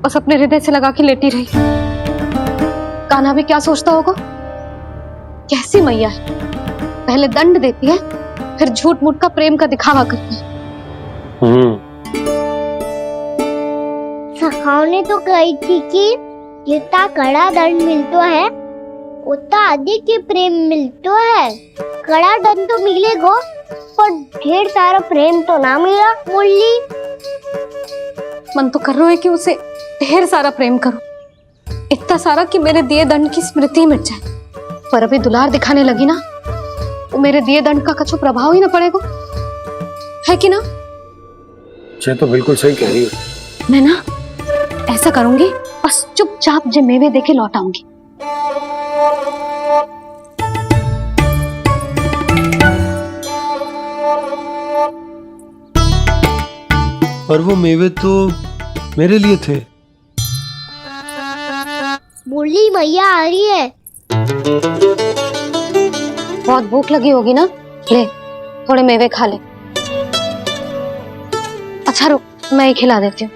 बस अपने हृदय से लगा के लेटी रही। कान्हा भी क्या सोचता होगा? कैसी मैया है, पहले दंड देती है, फिर झूठ मूठ का प्रेम का दिखावा करती है। सखाओ ने तो कही थी कि जितना कड़ा दंड मिलता है उतना अधिक ही प्रेम मिलता है। कड़ा दंड तो मिलेगा पर ढेर सारा प्रेम तो ना मिला मुरली। मन तो कर रहा है कि उसे ढेर सारा प्रेम करूं, इतना सारा कि मेरे दिए दंड की स्मृति मिट जाए। पर अभी दुलार दिखाने लगी ना, वो मेरे दिए दंड का कछु प्रभाव ही ना पड़ेगा, है कि ना? ये तो बिल्कुल सही कह रही है। मैं ना ऐसा करूंगी, बस चुपचाप जे मेवे देके लौट आऊंगी। पर वो मेवे तो मेरे लिए थे। मुरली, मैया आ रही है। बहुत भूख लगी होगी ना, ले थोड़े मेवे खा ले। अच्छा रुक, मैं ही खिला देती हूँ।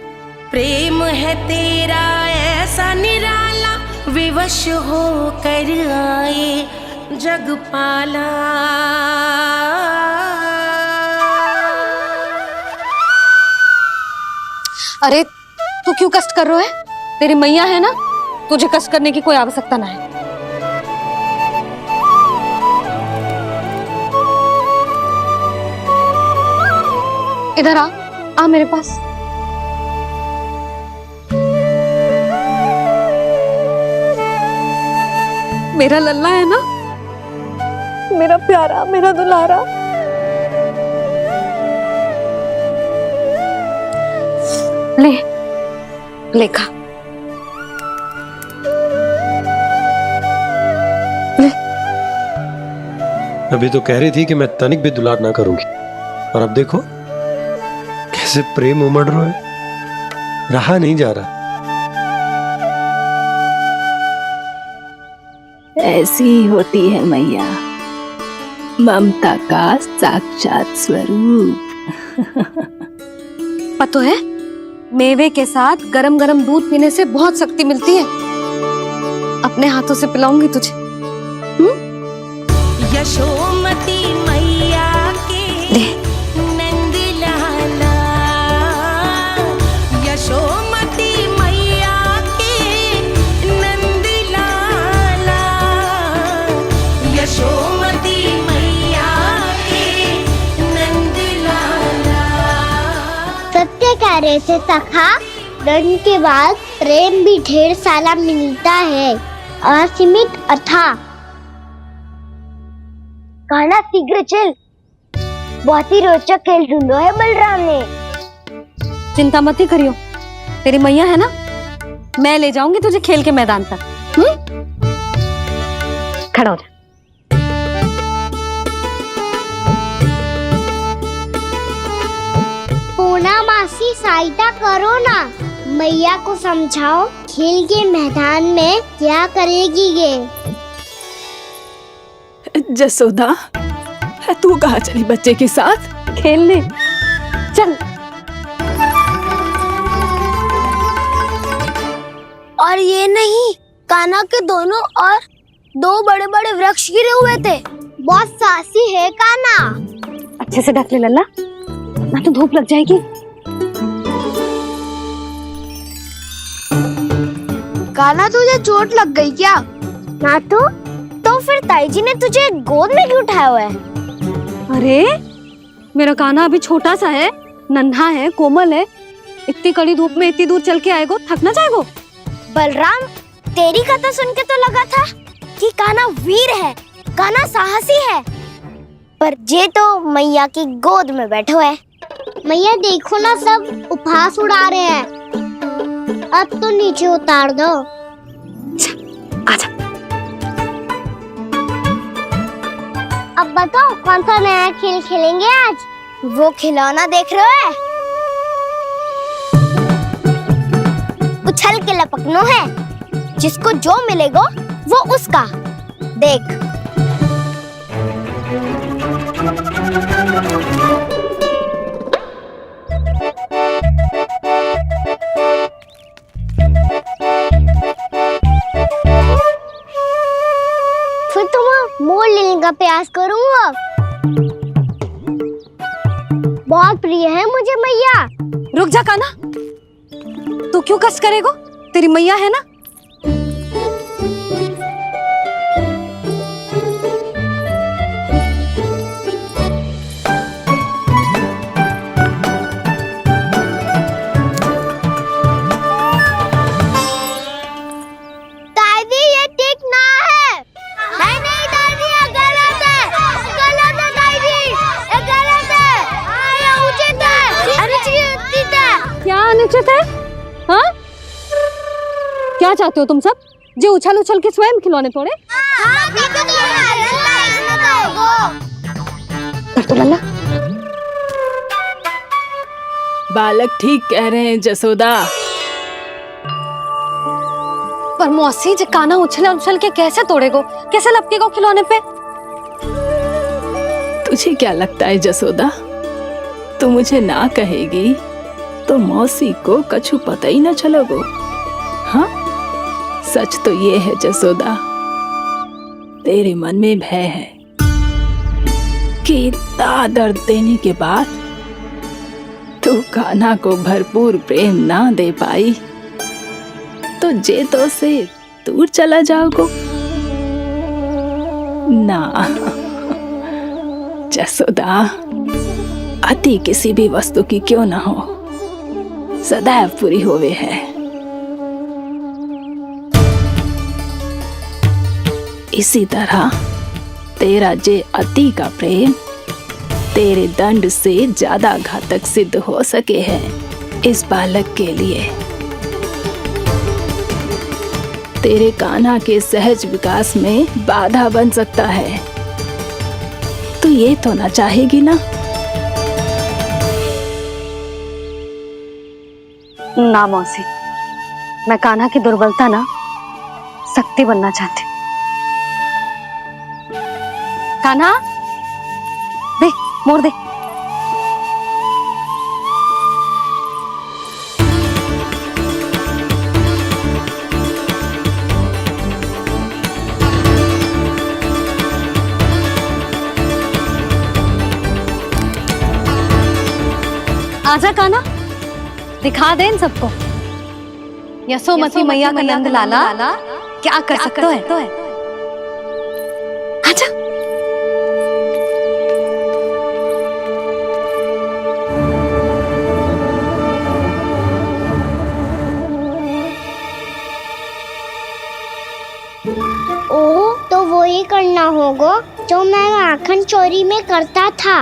प्रेम है तेरा ऐसा निराला, विवश हो कर आए जगपाला। अरे तू क्यों कष्ट कर रहा है? तेरी मैया है ना, तुझे कष्ट करने की कोई आवश्यकता ना है। इधर आ मेरे पास। मेरा लल्ला है ना, मेरा प्यारा, मेरा दुलारा। ले ले खा। ले। अभी तो कह रही थी कि मैं तनिक भी दुलार ना करूंगी, और अब देखो कैसे प्रेम उमड़ रहा है, रहा नहीं जा रहा। ऐसी ही होती है मैया, ममता का साक्षात स्वरूप। पता है, मेवे के साथ गरम गरम दूध पीने से बहुत शक्ति मिलती है। अपने हाथों से पिलाऊंगी तुझे। यशोमती मैया के नंद लाला, यशोमती मैया के नंद लाला, यशोमती मैया के नंद लाला। सत्य कह रहे थे सखा, दंड के बाद प्रेम भी ढेर सारा मिलता है, असीमित अथाह। कान्हा शीघ्र चल, बहुत ही रोचक खेल ढूंढो है बलराम ने। चिंता मत ही करियो, तेरी मैया है ना, मैं ले जाऊंगी तुझे खेल के मैदान तक। खड़ा हो जा। पूना मासी, सहायता करो ना, मैया को समझाओ खेल के मैदान में क्या करेगी ये। जसोदा, तू कहाँ चली बच्चे के साथ? खेलने चल। और ये नहीं, कान्हा के दोनों और 2 बड़े बड़े वृक्ष गिरे हुए थे। बहुत साहसी है कान्हा। अच्छे से ढक ले लल्ला, ना तो धूप लग जाएगी। कान्हा तुझे चोट लग गई क्या? ना तो फिर ताई जी ने तुझे गोद में क्यों उठाया हुआ है? अरे मेरा कान्हा अभी छोटा सा है, नन्हा है, कोमल है। इतनी कड़ी धूप में इतनी दूर चल के आएगो, थक ना जाएगो। बलराम, तेरी कथा सुन के तो लगा था कि कान्हा वीर है, कान्हा साहसी है, पर जे तो मैया की गोद में बैठो है। मैया देखो ना, सब उपहास उड़ा रहे हैं। अब तो नीचे उतार दो। आजा। अब बताओ कौन सा नया खेल खेलेंगे आज? वो खिलौना देख रहे हो? उछल के लपकनो है, जिसको जो मिलेगा वो उसका। देख। फिर तुम मोड़ लेने का प्रयास करूंगा। बहुत प्रिय है मुझे मैया। रुक जा कान्हा, तू क्यों कष्ट करेगो? तेरी मैया है ना। दादी ये ठीक ना है। नहीं नहीं दादी, ये गलत है। गलत है दादी, ये गलत है। ये उचित है, अनुचित है। क्या अनुचित है? हाँ? क्या चाहते हो तुम सब? जो उछल उछल के स्वयं खिलौने तोड़े? तो लल्ला, बालक ठीक कह रहे हैं जसोदा। पर मौसी, जो कान्हा उछल उछल के कैसे तोड़ेगो, कैसे लपकेगो खिलौने पे? तुझे क्या लगता है जसोदा, तू मुझे ना कहेगी तो मौसी को कछु पता ही न चलोगो। हाँ, सच तो ये है जसोदा, तेरे मन में भय है कि इतना दर्द देने के बाद तू कान्हा को भरपूर प्रेम ना दे पाई तो जे तो से दूर चला जाओगो ना। जसोदा, अति किसी भी वस्तु की क्यों ना हो, सदैव पूरी होवे है। इसी तरह तेरा जे अति का प्रेम तेरे दंड से ज्यादा घातक सिद्ध हो सके है इस बालक के लिए। तेरे कान्हा के सहज विकास में बाधा बन सकता है। तू ये तो ना चाहेगी ना? ना मौसी, मैं कान्हा की दुर्बलता ना शक्ति बनना चाहती। कान्हा, दे, मोड़ दे। आजा कान्हा, दिखा दे इन सबको यशोमती मैया का नंद लाला क्या कर सकता है। आजा। ओ, तो वो ही करना होगा जो मैं माखन चोरी में करता था।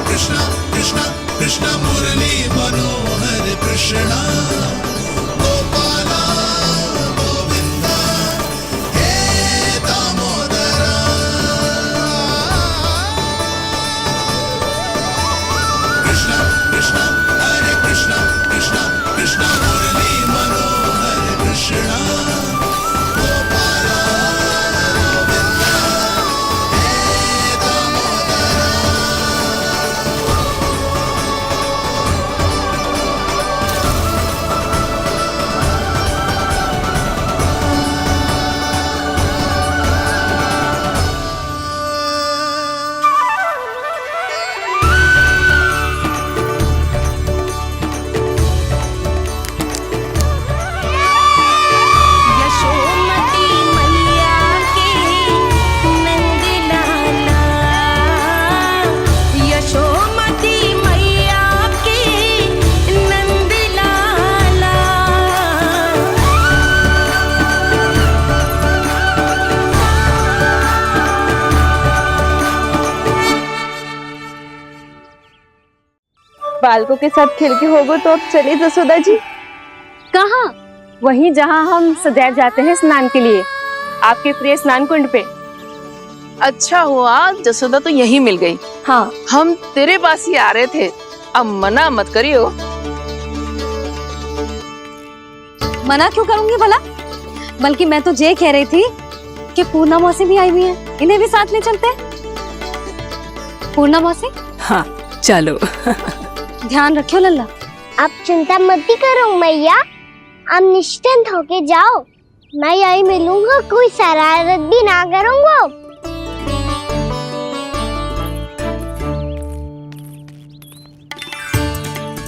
कृष्णा कृष्णा कृष्णा मुरली मनोहर कृष्णा गोपाला गोविंदा हे दामोदरा। कृष्णा कृष्णा हरे कृष्णा कृष्णा कृष्णा मुरली मनोहर कृष्णा गोपाला गोविंदा हे दामोदरा। बालकों के साथ खेल के होगो तो अब चले जसोदा जी। कहाँ? वहीं जहाँ हम सदैव जाते हैं स्नान के लिए, आपके प्रिय स्नान कुंड पे। अच्छा हुआ जसोदा तो यहीं मिल गई। हाँ, हम तेरे पास ही आ रहे थे, अब मना मत करियो। मना क्यों करूंगी भला? बल्कि मैं तो ये कह रही थी कि पूर्णा मौसी भी आई हुई है, इन्हें भी साथ ले चलते हैं। पूर्णा मौसी, हाँ चलो। ध्यान रखियो लल्ला। आप चिंता मत करो मैया, आप निश्चिंत होके जाओ, मैं यही मिलूंगा, कोई शरारत भी ना करूंगा।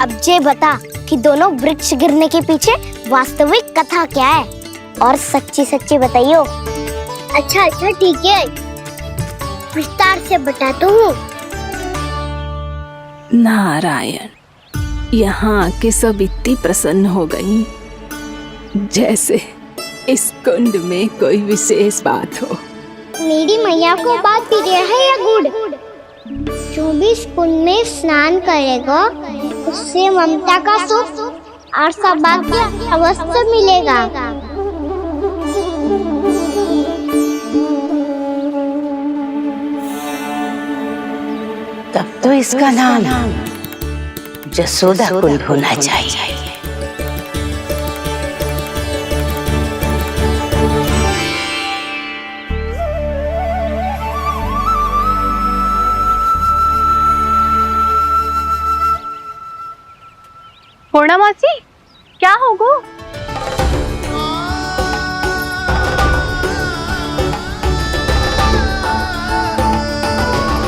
अब ये बता कि दोनों वृक्ष गिरने के पीछे वास्तविक कथा क्या है, और सच्ची सच्ची बताइयो। अच्छा अच्छा ठीक है, विस्तार से बताता हूँ। नारायण, यहाँ के सब इतनी प्रसन्न हो गई जैसे इस कुंड में कोई विशेष बात हो। मेरी मैया को बात प्रिय है या गुड़? जो भी इस कुंड में स्नान करेगा उससे ममता का सुख और सौभाग्य अवश्य मिलेगा। तब तो इसका नाम जसोदा कुंड होना चाहिए। पूर्णा मौसी, क्या होगो?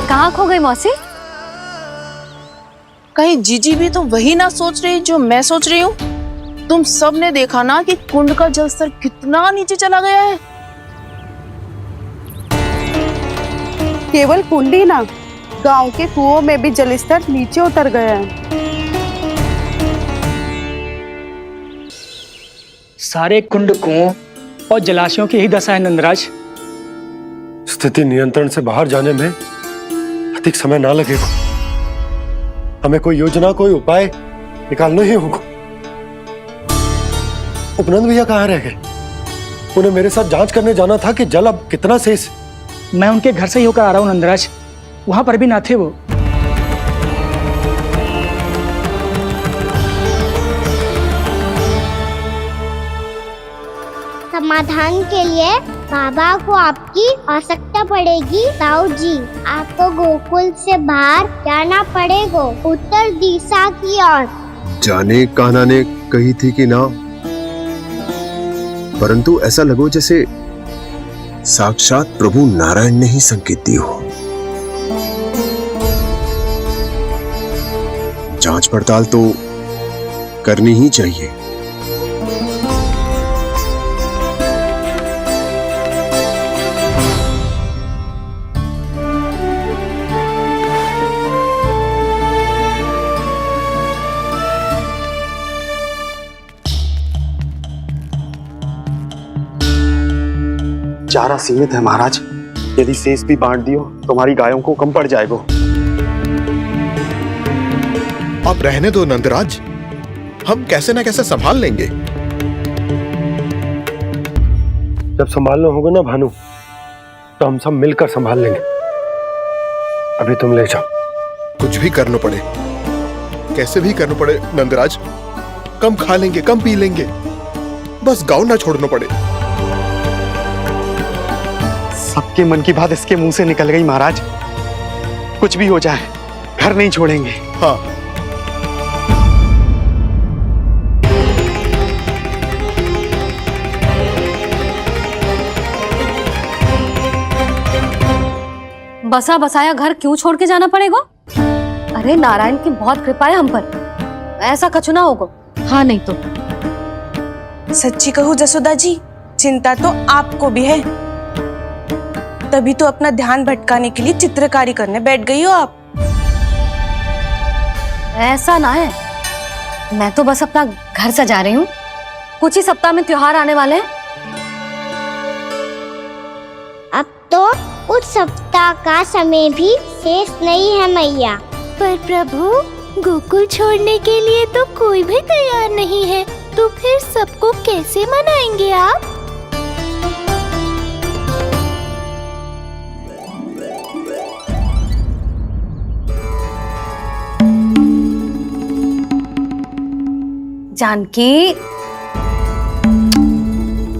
कहाँ खो गई मौसी? कहीं जीजी भी तो वही ना सोच रही जो मैं सोच रही हूँ? तुम सब ने देखा ना कि कुंड का जलस्तर कितना नीचे चला गया है। केवल कुंड ही ना, गांव के कुओं में भी जलस्तर नीचे उतर गया है। सारे कुंड, कुओं और जलाशयों की ही दशा है नंदराज। स्थिति नियंत्रण से बाहर जाने में अधिक समय ना लगेगा। हमें कोई योजना, कोई उपाय निकालना ही होगा। उपनंद भैया कहाँ रह गए? उन्हें मेरे साथ जांच करने जाना था कि जल अब कितना शेष। मैं उनके घर से ही होकर आ रहा हूँ नंदराज, वहां पर भी ना थे वो। समाधान के लिए बाबा को आपकी आवश्यकता पड़ेगी। ताऊ जी, आपको गोकुल से बाहर जाना पड़ेगा, उत्तर दिशा की ओर। जाने कान्हा ने कही थी कि ना, परंतु ऐसा लगो जैसे साक्षात प्रभु नारायण ने ही संकेत दी हो। जांच पड़ताल तो करनी ही चाहिए। चारा सीमित है महाराज, यदि शेष भी बांट दियो तो हमारी गायों को कम पड़ जाएगा। अब रहने दो नंदराज, हम कैसे ना कैसे संभाल लेंगे। जब संभालना होगा ना भानु, तो हम सब मिलकर संभाल लेंगे। अभी तुम ले जाओ। कुछ भी करना पड़े, कैसे भी करना पड़े नंदराज, कम खा लेंगे, कम पी लेंगे, बस गाँव ना छोड़ना पड़े। सबके मन की बात इसके मुंह से निकल गई महाराज। कुछ भी हो जाए घर नहीं छोड़ेंगे। हाँ, बसा बसाया घर क्यों छोड़ के जाना पड़ेगा? अरे नारायण की बहुत कृपा है हम पर, ऐसा कछु ना होगा। हाँ नहीं तो सच्ची कहूँ जसोदा जी, चिंता तो आपको भी है, तभी तो अपना ध्यान भटकाने के लिए चित्रकारी करने बैठ गई हो आप। ऐसा ना है, मैं तो बस अपना घर सजा रही हूँ। कुछ ही सप्ताह में त्योहार आने वाले हैं। अब तो कुछ सप्ताह का समय भी शेष नहीं है मैया। पर प्रभु, गोकुल छोड़ने के लिए तो कोई भी तैयार नहीं है, तो फिर सबको कैसे मनाएंगे आप? जानकी,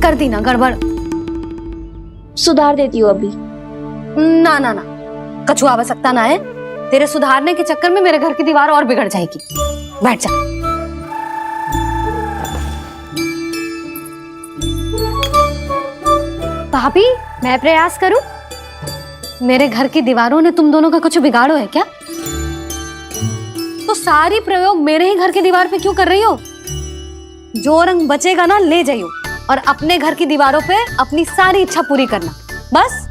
कर दी ना गड़बड़। सुधार देती हूँ अभी। ना ना ना, कछु आवश्यकता ना है। तेरे सुधारने के चक्कर में मेरे घर की दीवार और बिगड़ जाएगी। बैठ जा। भाभी, मैं प्रयास करूं? मेरे घर की दीवारों ने तुम दोनों का कुछ बिगाड़ो है क्या? तो सारी प्रयोग मेरे ही घर की दीवार पे क्यों कर रही हो? जो रंग बचेगा ना ले जाइयो और अपने घर की दीवारों पे अपनी सारी इच्छा पूरी करना, बस।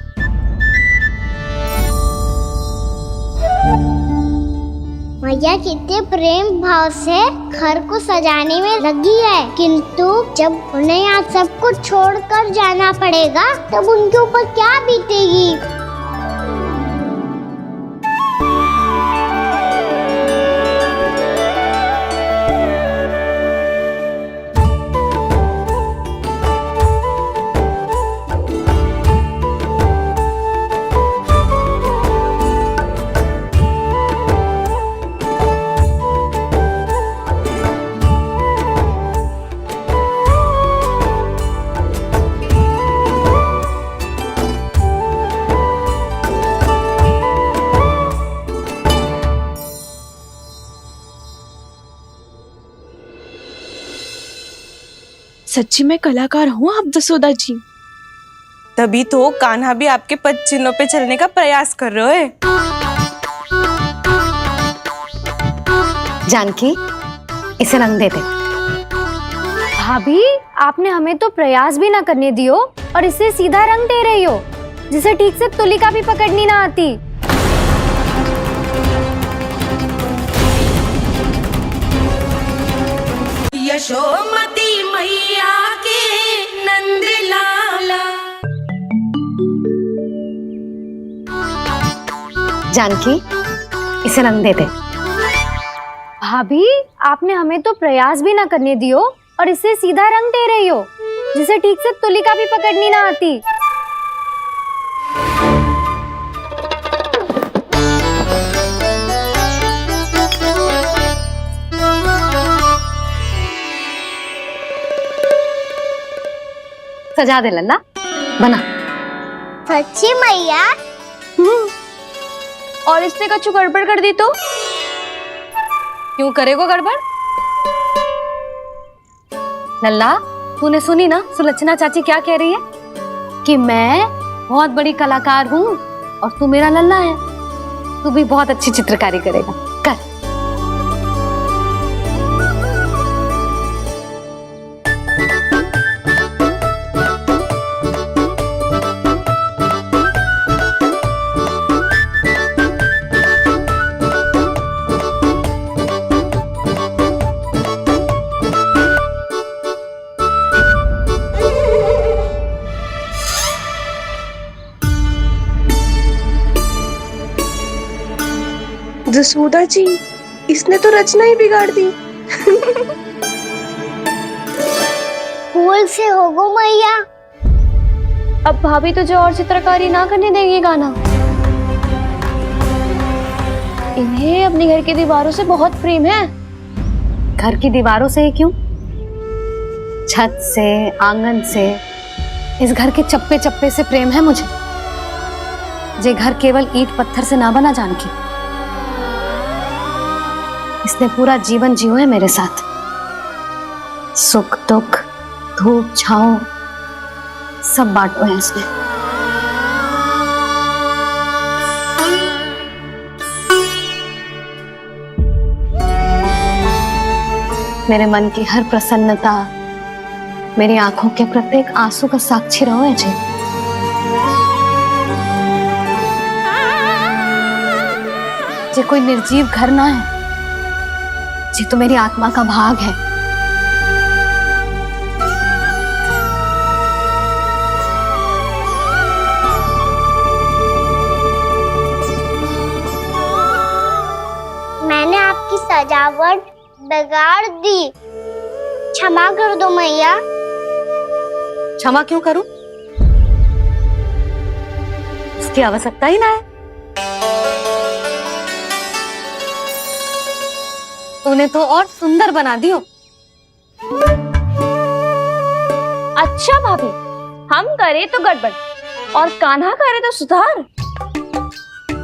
मैया कितने प्रेम भाव से घर को सजाने में लगी है, किंतु जब उन्हें यहाँ सब कुछ छोड़कर जाना पड़ेगा तब उनके ऊपर क्या बीतेगी? सच्ची में कलाकार हूँ आप जसोदा जी। तभी तो कान्हा भी आपके पद चिन्हों पे चलने का प्रयास कर रहे है। जानकी, इसे रंग दे दे। भाभी, आपने हमें तो प्रयास भी ना करने दियो और इसे सीधा रंग दे रही हो, जिसे ठीक से तुलिका भी पकड़नी ना आती। यशोमती मैया के नंद लाला। जानकी, इसे रंग दे दे। भाभी, आपने हमें तो प्रयास भी ना करने दियो और इसे सीधा रंग दे रही हो, जिसे ठीक से तुलिका भी पकड़नी ना आती। सजा दे लल्ला, बना। सच्ची मैया? और इसने कछु गड़बड़ कर दी तो? क्यों करेगो गड़बड़? लल्ला, तूने सुनी ना सुलक्षणा चाची क्या कह रही है? कि मैं बहुत बड़ी कलाकार हूँ और तू मेरा लल्ला है। तू भी बहुत अच्छी चित्रकारी करेगा, कर। जसोदा जी, इसने तो रचना ही बिगाड़ दी। भूल से होगो मैया। अब भाभी तुझे और चित्रकारी ना करने देगी गाना। इन्हें अपने घर की दीवारों से बहुत प्रेम है। घर की दीवारों से ही क्यों? छत से, आंगन से, इस घर के चप्पे चप्पे से प्रेम है मुझे। ये घर केवल ईंट पत्थर से ना बना जानकी। इसने पूरा जीवन जियो है मेरे साथ। सुख दुख, धूप छांव सब बांटो है इसने। मेरे मन की हर प्रसन्नता, मेरी आंखों के प्रत्येक आंसू का साक्षी रहो है जी। ये कोई निर्जीव घर ना है, ये तो मेरी आत्मा का भाग है। मैंने आपकी सजावट बिगाड़ दी। क्षमा कर दो मैया। क्षमा क्यों करूं? इसकी आवश्यकता ही ना है। तूने तो और सुंदर बना दियो। अच्छा भाभी, हम करे तो गड़बड़ और कान्हा करे तो सुधार।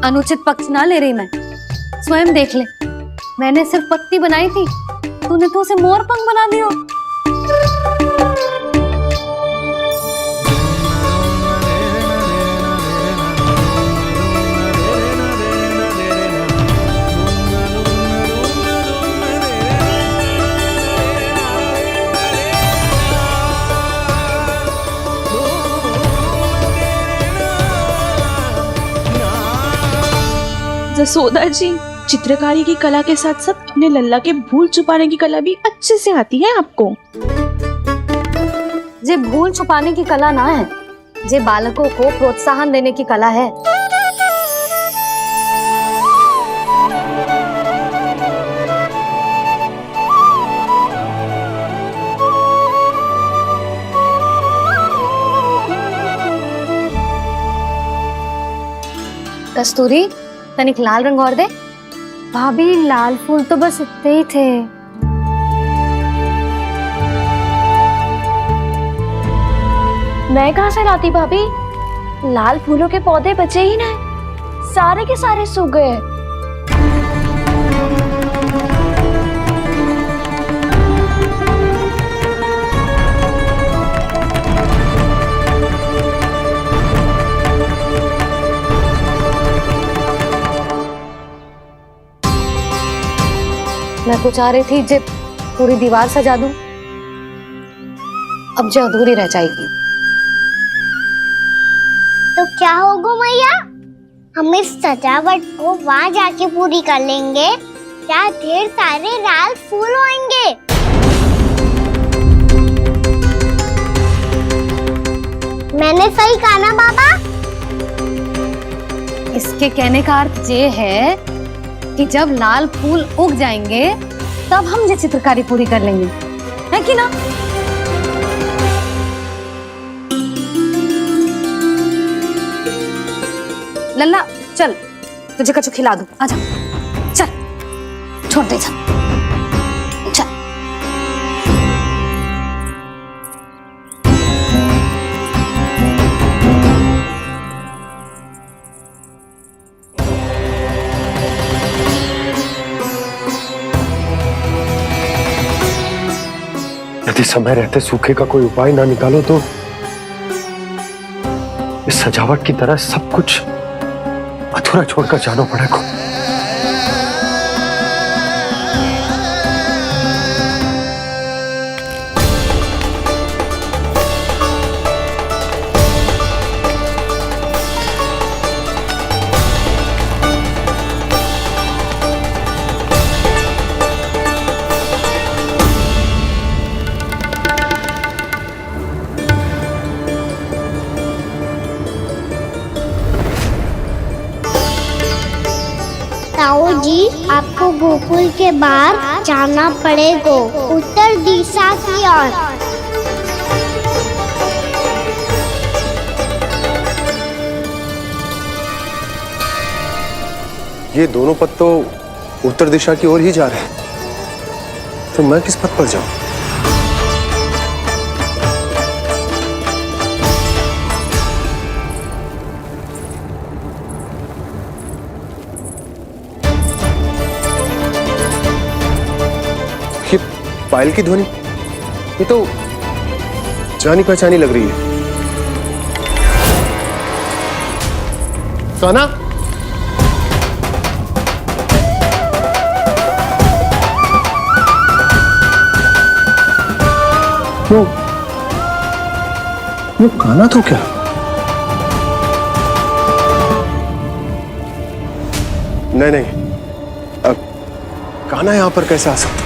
अनुचित पक्ष ना ले रही मैं, स्वयं देख ले। मैंने सिर्फ पत्ती बनाई थी, तूने तो उसे मोर पंख बना दियो। जसोदा जी, चित्रकारी की कला के साथ साथ अपने लल्ला के भूल छुपाने की कला भी अच्छे से आती है आपको। जे भूल छुपाने की कला ना है, जे बालकों को प्रोत्साहन देने की कला है। कस्तूरी, तनिक लाल रंग और दे। भाभी, लाल फूल तो बस इतने ही थे। मैं कहाँ से लाती भाभी? लाल फूलों के पौधे बचे ही ना, सारे के सारे सूख गए। मैं तो चाह रही थी जब पूरी दीवार सजा दूं, अब जो अधूरी रह जाएगी। तो क्या होगा मैया? हम इस सजावट को वहाँ जाके पूरी कर लेंगे, क्या ढेर सारे लाल फूल होंगे। मैंने सही कहा ना बाबा? इसके कहने का अर्थ ये है कि जब लाल फूल उग जाएंगे तब हम ये चित्रकारी पूरी कर लेंगे, है कि ना? लल्ला चल, तुझे कछु खिला दूं, आजा। चल, छोड़ दे, चल। यदि समय रहते सूखे का कोई उपाय ना निकालो तो इस सजावट की तरह सब कुछ अधूरा छोड़कर जाना पड़ेगा। ताऊ जी, आपको गोकुल के बाहर जाना पड़ेगा, उत्तर दिशा की ओर। ये दोनों पथ तो उत्तर दिशा की ओर ही जा रहे हैं, तो मैं किस पथ पर जाऊं? ये पायल की ध्वनि, ये तो जानी पहचानी लग रही है। कान्हा, वो कान्हा तो क्या? नहीं, अब कान्हा यहां पर कैसे आ सकता?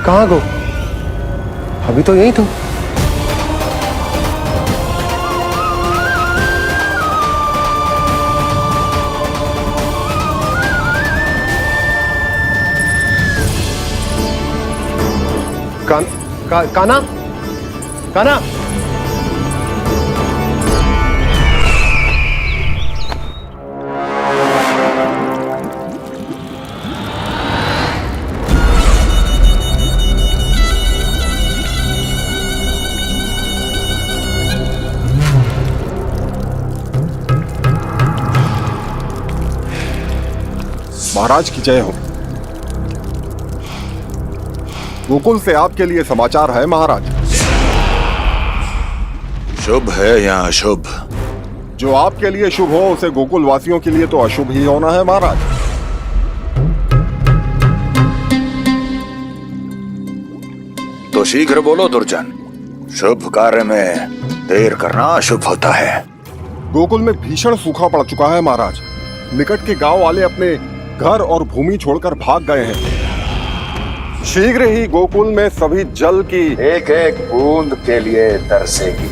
कहाँ गो? अभी तो यही तो। काना काना महाराज की जय हो। गोकुल से आपके लिए समाचार है महाराज। शुभ है या अशुभ? जो आपके लिए शुभ हो उसे गोकुल वासियों के लिए तो अशुभ ही होना है महाराज। तो शीघ्र बोलो दुर्जन, शुभ कार्य में देर करना अशुभ होता है। गोकुल में भीषण सूखा पड़ चुका है महाराज। निकट के गांव वाले अपने घर और भूमि छोड़कर भाग गए हैं। शीघ्र ही गोकुल में सभी जल की एक एक बूंद के लिए तरसेगी।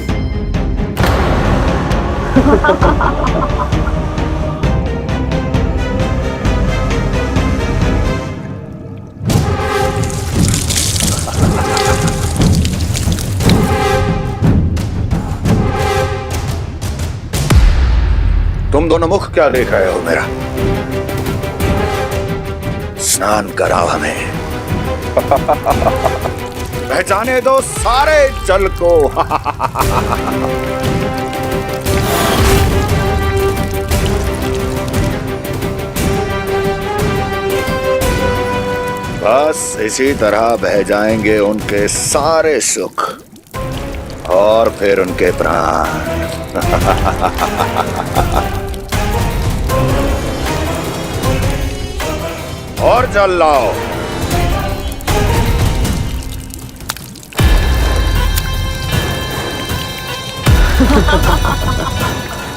तुम दोनों मुख क्या देख रहे हो मेरा? स्नान कराओ हमें। पहचाने दो सारे जल को। बस इसी तरह बह जाएंगे उनके सारे सुख और फिर उनके प्राण। और जल लाओ।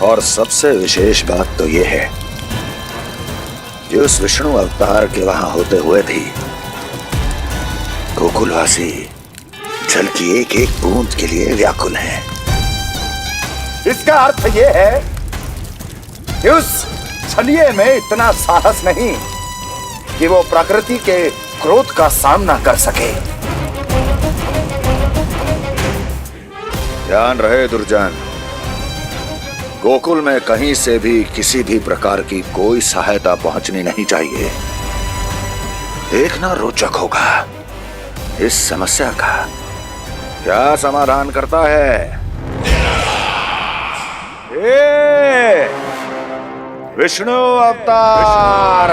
और सबसे विशेष बात तो यह है कि उस विष्णु अवतार के वहां होते हुए भी गोकुलवासी जल की एक एक बूंद के लिए व्याकुल हैं। इसका अर्थ यह है कि उस छलिए में इतना साहस नहीं कि वो प्रकृति के क्रोध का सामना कर सके। ध्यान रहे दुर्जन, गोकुल में कहीं से भी किसी भी प्रकार की कोई सहायता पहुंचनी नहीं चाहिए। देखना रोचक होगा इस समस्या का क्या समाधान करता है। विष्णु अवतार।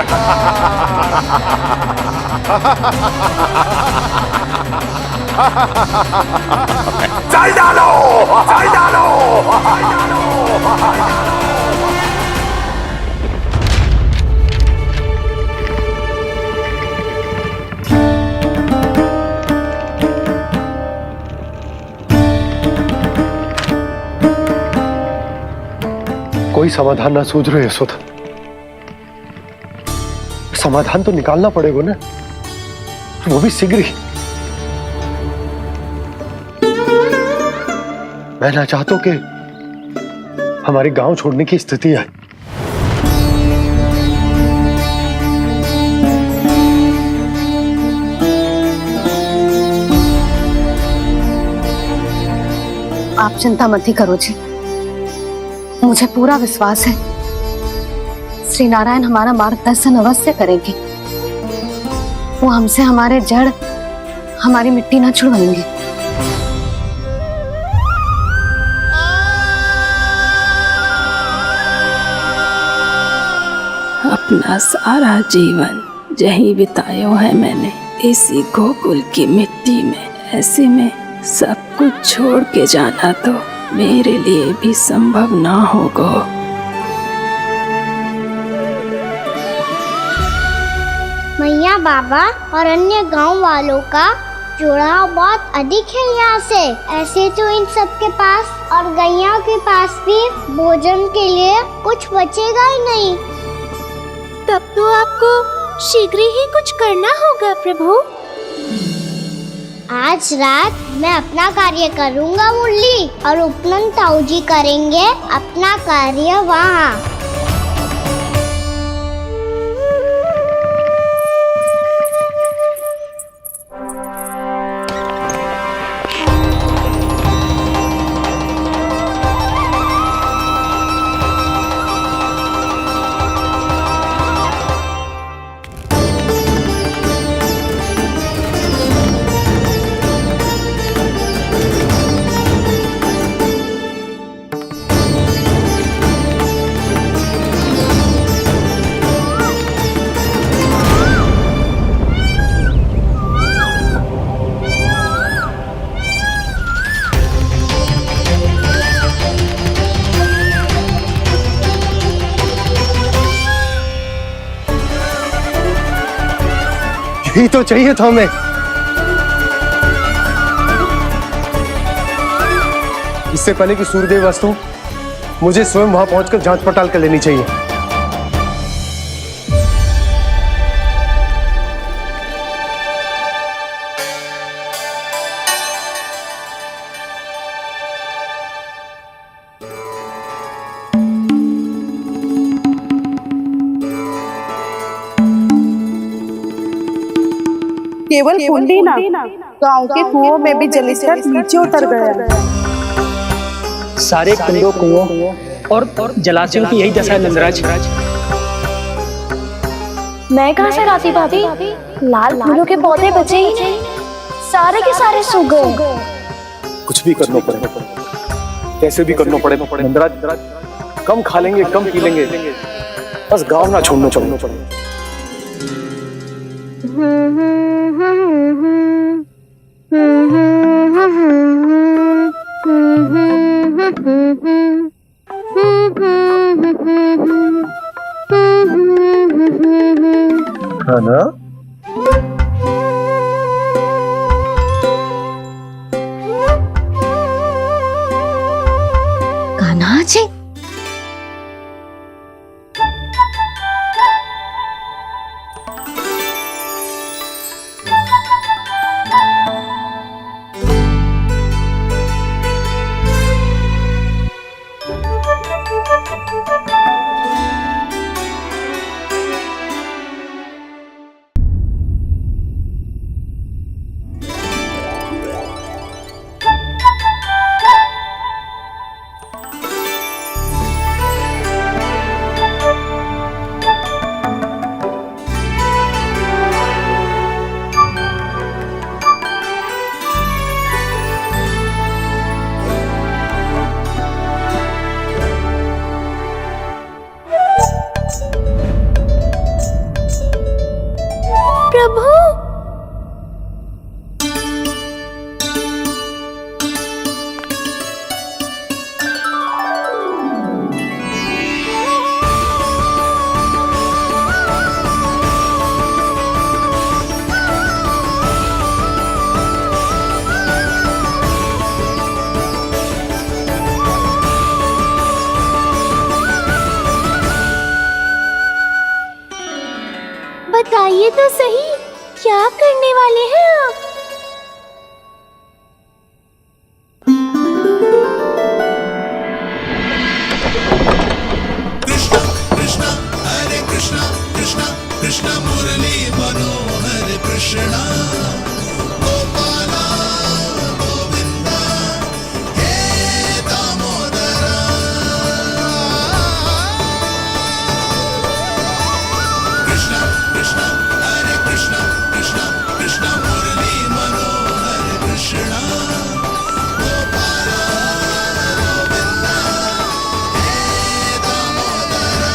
चल डालो, चल डालो। कोई समाधान ना सूझ रहे यशोदा। समाधान तो निकालना पड़ेगा ना, वो भी शीघ्र ही। मैं ना चाहता हूं कि हमारे गांव छोड़ने की स्थिति आए। आप चिंता मत ही करो जी, मुझे पूरा विश्वास है श्री नारायण हमारा मार्गदर्शन अवश्य करेंगे। वो हमसे हमारे जड़, हमारी मिट्टी ना छुड़वाएंगे। अपना सारा जीवन यही बिताया है मैंने, इसी गोकुल की मिट्टी में। ऐसे में सब कुछ छोड़ के जाना तो मेरे लिए भी संभव ना होगा। मैया बाबा और अन्य गांव वालों का जुड़ाव बहुत अधिक है यहाँ से। ऐसे तो इन सब के पास और गैया के पास भी भोजन के लिए कुछ बचेगा ही नहीं। तब तो आपको शीघ्र ही कुछ करना होगा प्रभु। आज रात मैं अपना कार्य करूँगा मुरली, और उपनंद ताऊजी करेंगे अपना कार्य वहाँ। यही तो चाहिए था हमें। इससे पहले कि सूर्यदेव अस्त हो, मुझे स्वयं वहां पहुंचकर जांच पड़ताल कर लेनी चाहिए। केवल कुंडी ना, गांव के कुओं में भी जलस्तर नीचे उतर गया है। सारे कुंडों कुओं और जलाशयों की यही दशा है नंदराज। मैं कहाँ से लाती भाभी? लाल फूलों के पौधे बचे ही नहीं, सारे के सारे सूख गए। कुछ भी करना पड़ेगा, कैसे भी करना पड़ेगा नंदराज। कम खा लेंगे, कम पी लेंगे, बस गांव ना छोड़ना पड़ेगा। है ना? कान्हा जी, बताइए तो सही, क्या करने वाले हैं आप? कृष्ण मुरली मनोहर कृष्णा गोपाला गोविंदा हे दामोदरा। कृष्ण कृष्ण हरे कृष्ण कृष्ण कृष्ण मुरली मनोहर कृष्णा गोपाला गोविंदा हे दामोदरा।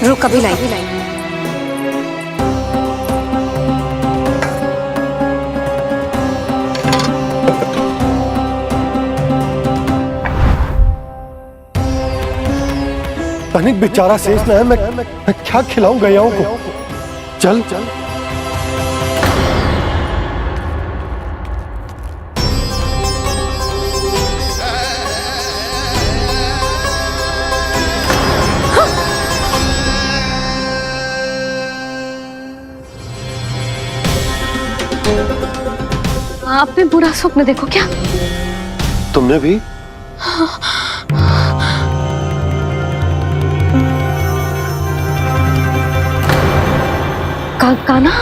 रुक अभी लाई। तनिक बेचारा शेष न है, मैं क्या खिलाऊं गयाओं को। चल चल आपने बुरा स्वप्न देखो क्या? तुमने भी? कान्हा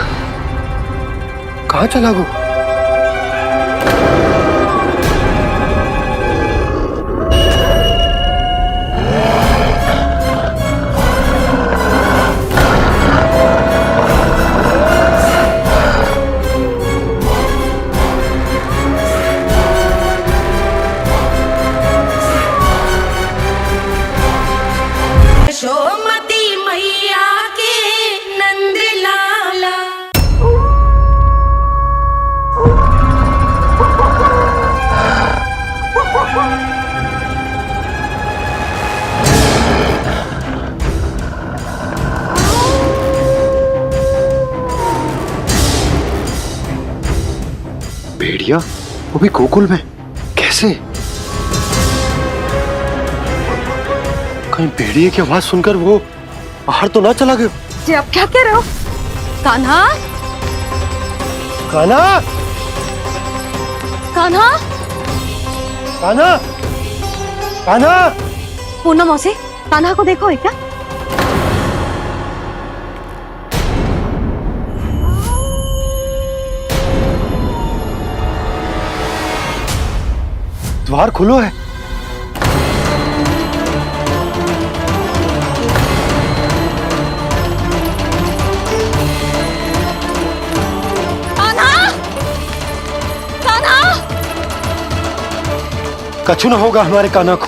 कहाँ चला गो? यशोमती मैया के नंद लाला। भेड़िया वो भी गोकुल में कैसे? कहीं भेड़िए की आवाज सुनकर वो बाहर तो ना चला गया? जी आप क्या कह रहे हो? कान्हा कान्हा कान्हा कान्हा कान्हा। पूनम मौसी, कान्हा को देखो है क्या? द्वार खुलो है। कछु ना होगा हमारे कान्हा को।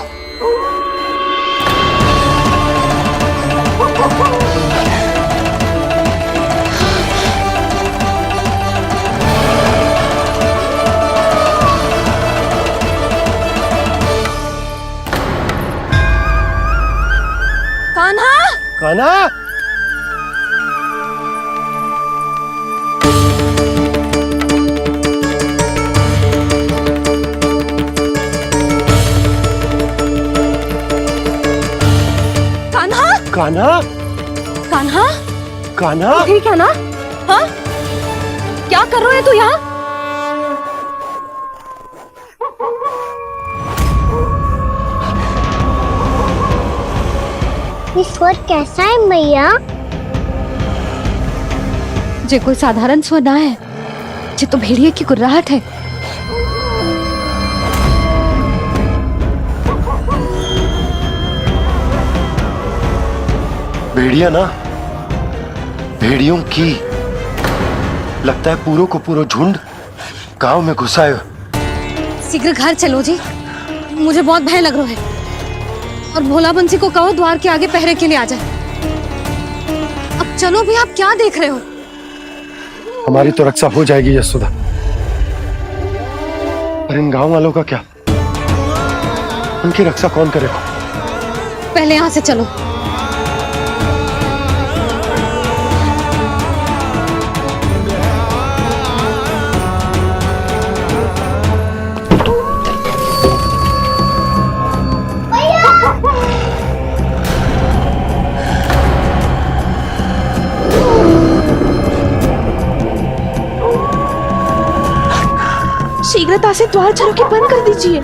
कान्हा कान्हा कान्हा कान्हा कान्हा ठीक है ना? हाँ क्या कर रहे हो तू यहाँ? ये स्वर कैसा है मैया? जे कोई साधारण स्वर ना है, जे तो भेड़िए की गुर्राहट है। भेड़िया ना, भेड़ियों की लगता है पूरो को पूरो झुंड गांव में घुसा है। शीघ्र घर चलो जी, मुझे बहुत भय लग रहा है। और भोला बंसी को कहो द्वार के आगे पहरे के लिए आ जाए। अब चलो भी, आप क्या देख रहे हो? हमारी तो रक्षा हो जाएगी यशोदा, पर इन गांव वालों का क्या? उनकी रक्षा कौन करेगा? पहले यहाँ से चलो। शीघ्रता से द्वार चलो के बंद कर दीजिए।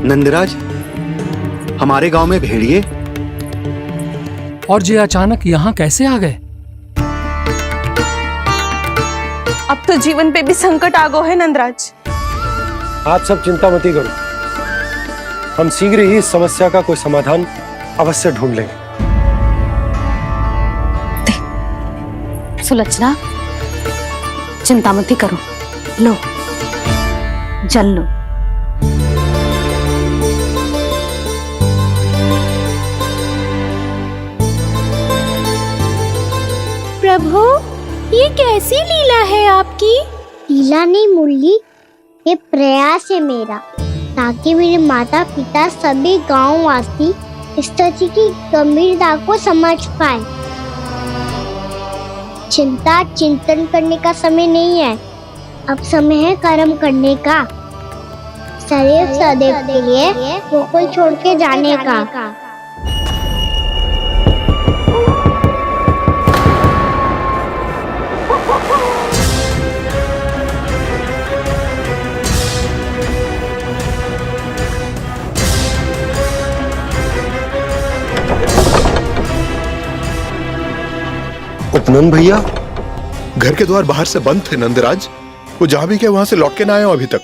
नंदराज, हमारे गांव में भेड़िए और ये अचानक यहाँ कैसे आ गए? अब तो जीवन पे भी संकट आ गो है नंदराज। आप सब चिंता मत करो, हम शीघ्र ही इस समस्या का कोई समाधान अवश्य ढूंढ लेंगे। सुलक्षणा, चिंता मत करो, लो जल लो। प्रभु, ये कैसी लीला है आपकी? लीला नहीं मुरली, ये प्रयास है मेरा, ताकि मेरे माता पिता सभी गांव वासी इस स्थिति की गंभीरता को समझ पाए। चिंता चिंतन करने का समय नहीं है, अब समय है कर्म करने का, सदैव सदैव के लिए गोकुल छोड़ के जाने का। उपनंद भैया, घर के द्वार बाहर से बंद थे नंदराज, वो जहां भी गए वहां से लौट के ना आए हो अभी तक।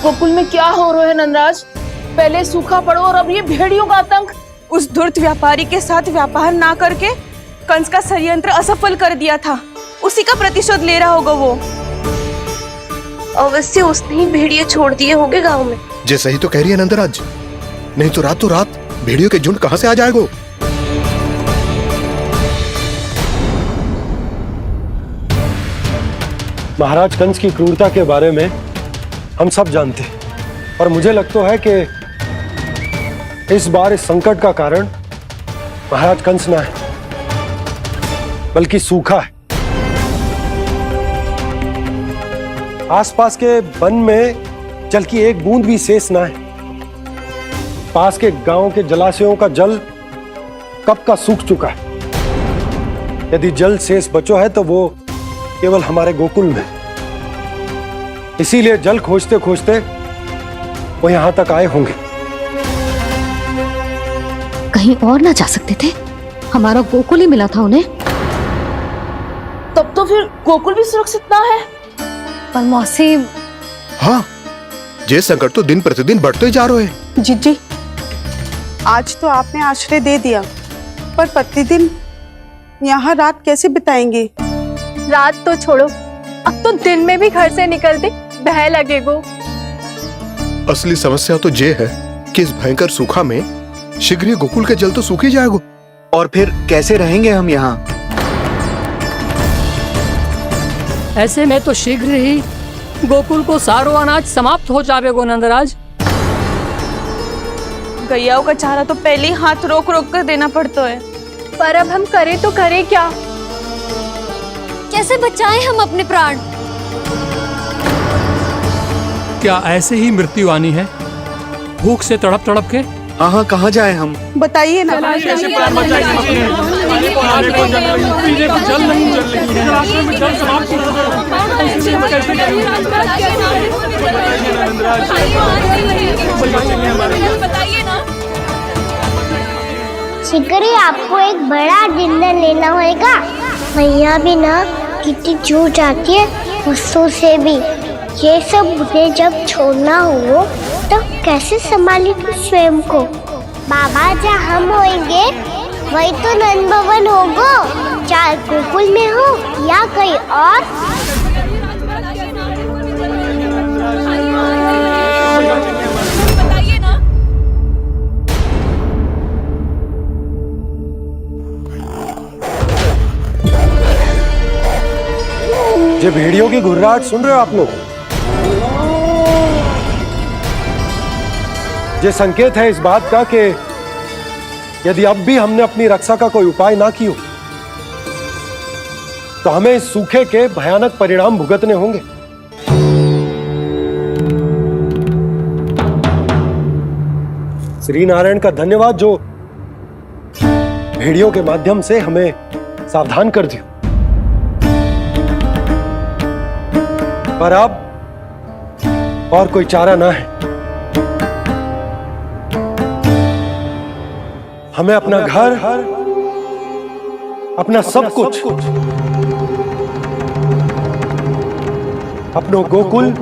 गोकुल में क्या हो रहा है नंदराज? पहले सूखा पड़ो और अब ये भेड़ियों का आतंक। उस धूर्त व्यापारी के साथ व्यापार ना करके कंस का षड्यंत्र असफल कर दिया था, उसी का प्रतिशोध ले रहा होगा वो। अवश्य उसने ही भेड़िए छोड़ दिए होंगे गांव में। जे सही तो कह रही है नंदराज, नहीं तो रात भेड़ियों के झुंड कहां से आ जाएगा? महाराज कंस की क्रूरता के बारे में हम सब जानते हैं, और मुझे लगता है कि इस बार इस संकट का कारण महाराज कंस ना है, बल्कि सूखा है। आसपास के वन में जल की एक बूंद भी शेष ना है। पास के गांव के जलाशयों का जल कब का सूख चुका है। यदि जल शेष बचो है तो वो केवल हमारे गोकुल में। इसीलिए जल खोजते खोजते वो यहां तक आए होंगे। कहीं और ना जा सकते थे? हमारा गोकुल ही मिला था उन्हें। तब तो फिर गोकुल भी सुरक्षित ना है। पर मौसी, हाँ, ये संकट तो दिन प्रतिदिन बढ़ते जा रहे हैं। जीजी, आज तो आपने आश्रय दे दिया, पर प्रतिदिन यहाँ रात कैसे बिताएंगे? रात तो छोड़ो, अब तो दिन में भी घर से निकलते भय लगेगो। असली समस्या तो ये है कि इस भयंकर सूखा में शीघ्र ही गोकुल के जल तो सूख ही जाएगा। और फिर कैसे रहेंगे हम यहाँ? ऐसे में तो शीघ्र ही गोकुल को सारो अनाज समाप्त हो जाएगा नंदराज। गैयाओं का चारा तो पहले ही हाथ रोक रोक कर देना पड़ता है। पर अब हम करें तो करें क्या? कैसे बचाएं हम अपने प्राण? क्या ऐसे ही मृत्यु आनी है, भूख से तड़प तड़प के? हाँ हाँ, कहाँ जाए हम? बताइए ना। कैसे प्राण बचाएं? पीने को जल नहीं, जल नहीं है, रास्ते में जल समाप्त हो शीघ्र ही आपको एक बड़ा डिनर लेना होगा। मैया भी ना कितनी जूझ जाती है गुस्सों से भी। ये सब उन्हें जब छोड़ना हो तो कैसे संभाली तू स्वयं को? बाबा जहाँ हम होंगे वही तो नंद भवन होगा, चाहे गोकुल में हो या कहीं और। ये भेड़ियों की घुर्राहट सुन रहे हो आप लोग? ये संकेत है इस बात का कि यदि अब भी हमने अपनी रक्षा का कोई उपाय ना किया तो हमें इस सूखे के भयानक परिणाम भुगतने होंगे। श्री नारायण का धन्यवाद जो भेड़ियों के माध्यम से हमें सावधान कर दिया। पर अब और कोई चारा ना है। हमें अपना घर, अपना सब कुछ, अपनों गोकुल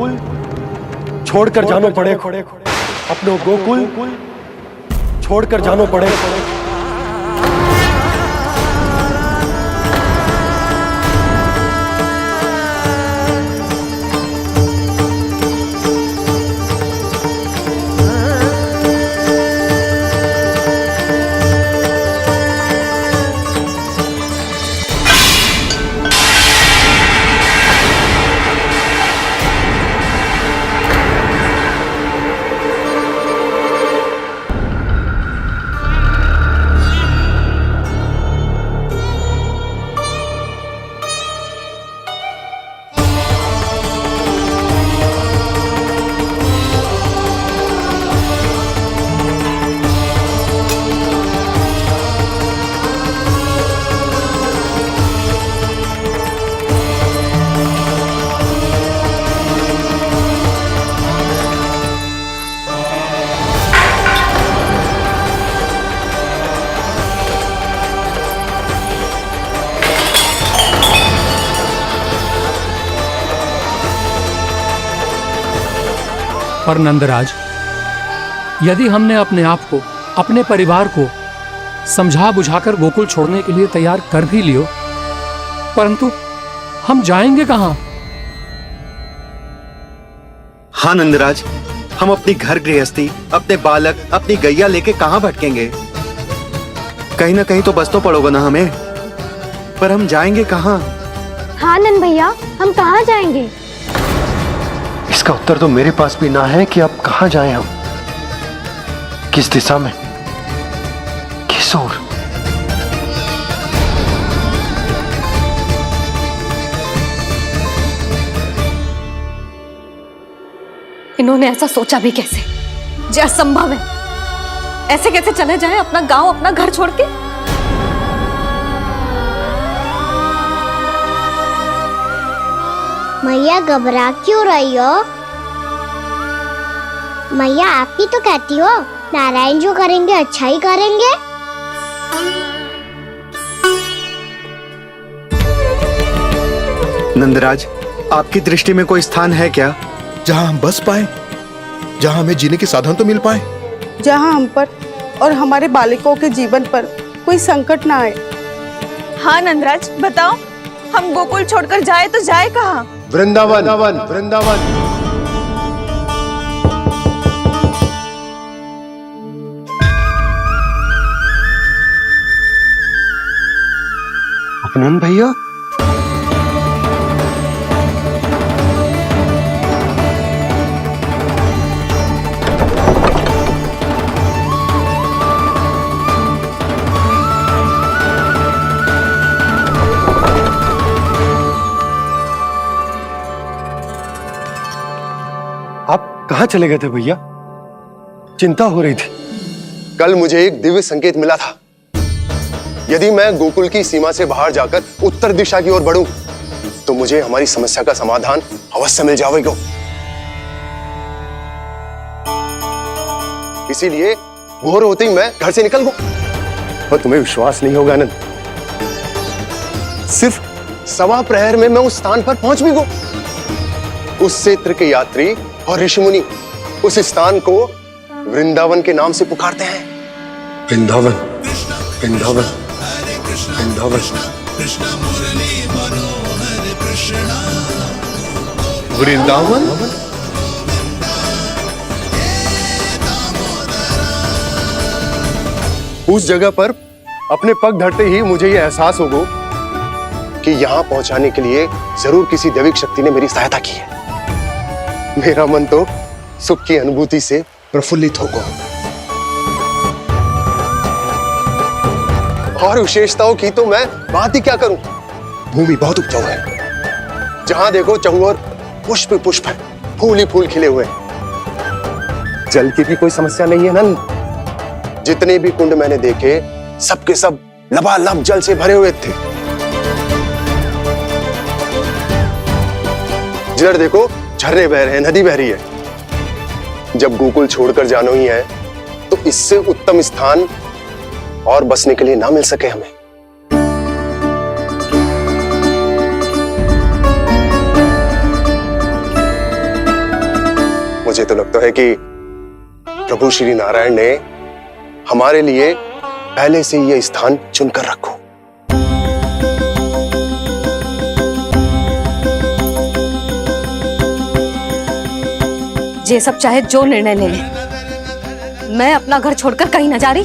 छोड़कर जानो पड़े। अपनों गोकुल छोड़कर जानो पड़े। पर नंदराज, यदि हमने अपने आप को, अपने परिवार को समझा बुझाकर गोकुल छोड़ने के लिए तैयार कर भी लियो, परंतु हम जाएंगे कहां? हाँ नंदराज, हम अपनी घर गृहस्थी, अपने बालक, अपनी गैया लेके कहां भटकेंगे? कहीं ना कहीं तो बस तो पड़ोगा ना हमें, पर हम जाएंगे कहां? हाँ नंद भैया, हम कहाँ जाएंगे? इसका उत्तर तो मेरे पास भी ना है कि अब कहां जाएं हम, किस दिशा में, किस ओर। इन्होंने ऐसा सोचा भी कैसे? जो असंभव है। ऐसे कैसे चले जाएं अपना गांव, अपना घर छोड़ के? मैया घबरा क्यों रही हो? मैया आप ही तो कहती हो नारायण जो करेंगे अच्छा ही करेंगे। नंदराज, आपकी दृष्टि में कोई स्थान है क्या जहां हम बस पाए, जहां हमें जीने के साधन तो मिल पाए, जहाँ हम पर और हमारे बालकों के जीवन पर कोई संकट ना आए? हाँ नंदराज, बताओ, हम गोकुल छोड़कर जाए तो जाए कहाँ? वृंदावन, वृंदावन। अपनन भैया, कहां चले गए थे भैया? चिंता हो रही थी। कल मुझे एक दिव्य संकेत मिला था। यदि मैं गोकुल की सीमा से बाहर जाकर उत्तर दिशा की ओर बढ़ूं, तो मुझे हमारी समस्या का समाधान अवश्य मिल जाएगा। इसीलिए भोर होते ही मैं घर से निकल गया। और तुम्हें विश्वास नहीं होगा आनंद, सिर्फ सवा प्रहर में मैं उस स्थान पर पहुंच भी गया। उस क्षेत्र के यात्री और ऋषि मुनि उस स्थान को वृंदावन के नाम से पुकारते हैं। वृंदावन, वृंदावन, वृंदावन। वृंदावन। उस जगह पर अपने पग धरते ही मुझे यह एहसास होगा कि यहां पहुंचाने के लिए जरूर किसी दैविक शक्ति ने मेरी सहायता की है। मेरा मन तो सुख की अनुभूति से प्रफुल्लित होगा। और विशेषताओं की तो मैं बात ही क्या करूं। भूमि बहुत उपजाऊ है, जहां देखो चहुओर पुष्प पुष्प है, फूल ही फूल खिले हुए। जल की भी कोई समस्या नहीं है नंद। जितने भी कुंड मैंने देखे, सबके सब लबालब जल से भरे हुए थे। जिधर देखो झरने बह रहे हैं, नदी बह रही है। जब गोकुल छोड़कर जाना ही है तो इससे उत्तम स्थान और बसने के लिए ना मिल सके हमें। मुझे तो लगता है कि प्रभु श्री नारायण ने हमारे लिए पहले से यह स्थान चुनकर रखो। ये सब चाहे जो निर्णय ले ले, मैं अपना घर छोड़कर कहीं न जा रही।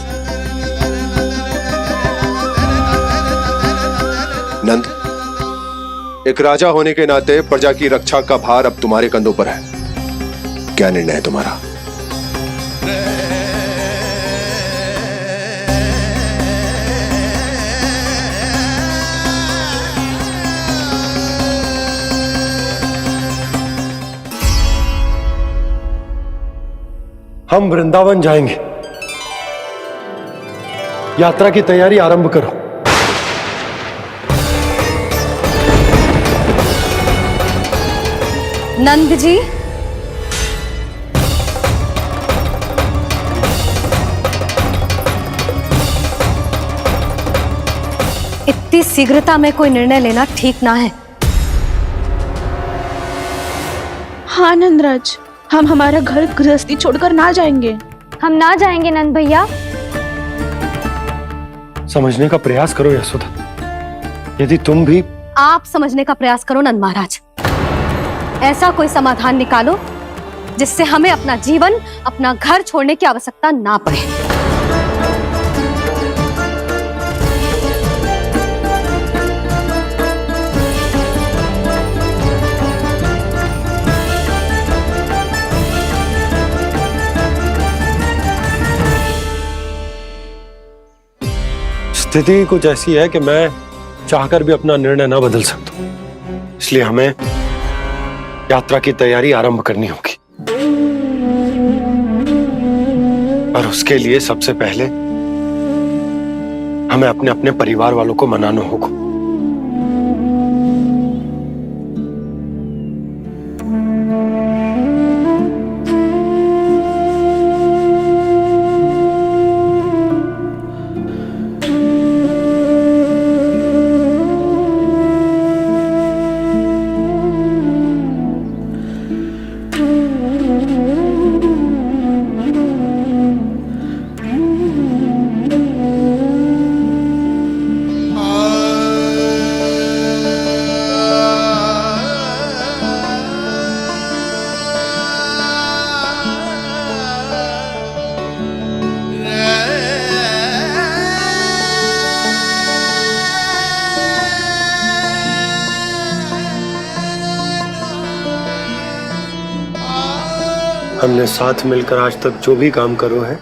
नंद, एक राजा होने के नाते प्रजा की रक्षा का भार अब तुम्हारे कंधों पर है। क्या निर्णय है तुम्हारा? हम वृंदावन जाएंगे। यात्रा की तैयारी आरंभ करो। नंद जी, इतनी शीघ्रता में कोई निर्णय लेना ठीक ना है। हाँ नंदराज, हम हमारा घर गृहस्थी छोड़कर ना जाएंगे। हम ना जाएंगे नंद भैया। समझने का प्रयास करो यशोदा। यदि तुम भी आप समझने का प्रयास करो नंद महाराज। ऐसा कोई समाधान निकालो जिससे हमें अपना जीवन, अपना घर छोड़ने की आवश्यकता ना पड़े। स्थिति कुछ ऐसी है कि मैं चाहकर भी अपना निर्णय न बदल सकता हूं, इसलिए हमें यात्रा की तैयारी आरंभ करनी होगी। और उसके लिए सबसे पहले हमें अपने अपने परिवार वालों को मनाना होगा। हमने साथ मिलकर आज तक जो भी काम करो है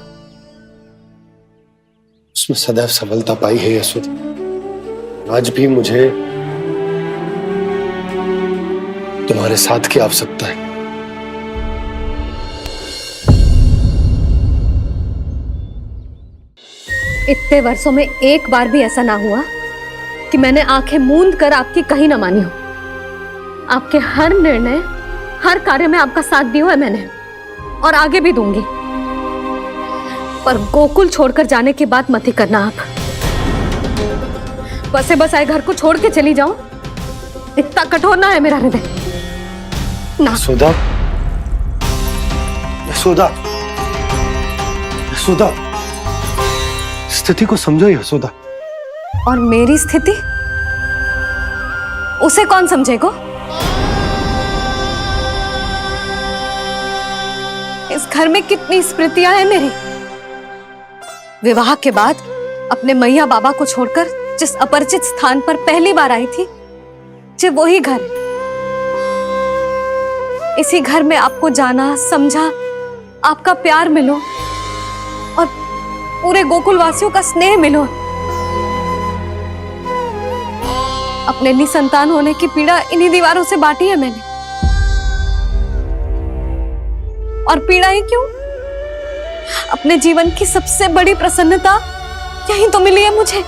उसमें सदैव सफलता पाई है यशोदा। आज भी मुझे तुम्हारे साथ की आवश्यकता है। इतने वर्षों में एक बार भी ऐसा ना हुआ कि मैंने आंखें मूंद कर आपकी कहीं ना मानी हो। आपके हर निर्णय, हर कार्य में आपका साथ दिया है मैंने, और आगे भी दूंगी। पर गोकुल छोड़कर जाने की बात मत ही करना आप। बसे बसाए घर को छोड़ के चली जाऊं, इतना कठोर ना है मेरा हृदय ना। यशोदा, यशोदा, यशोदा, स्थिति को समझो यशोदा। और मेरी स्थिति उसे कौन समझेगा? इस घर में कितनी स्मृतियां हैं मेरी। विवाह के बाद अपने मैया बाबा को छोड़कर जिस अपरिचित स्थान पर पहली बार आई थी, जो वही घर। इसी घर में आपको जाना, समझा, आपका प्यार मिलो और पूरे गोकुल वासियों का स्नेह मिलो। अपने निसंतान होने की पीड़ा इन्हीं दीवारों से बांटी है मैंने। और पीड़ा ही क्यों? अपने जीवन की सबसे बड़ी प्रसन्नता यही तो मिली है मुझे,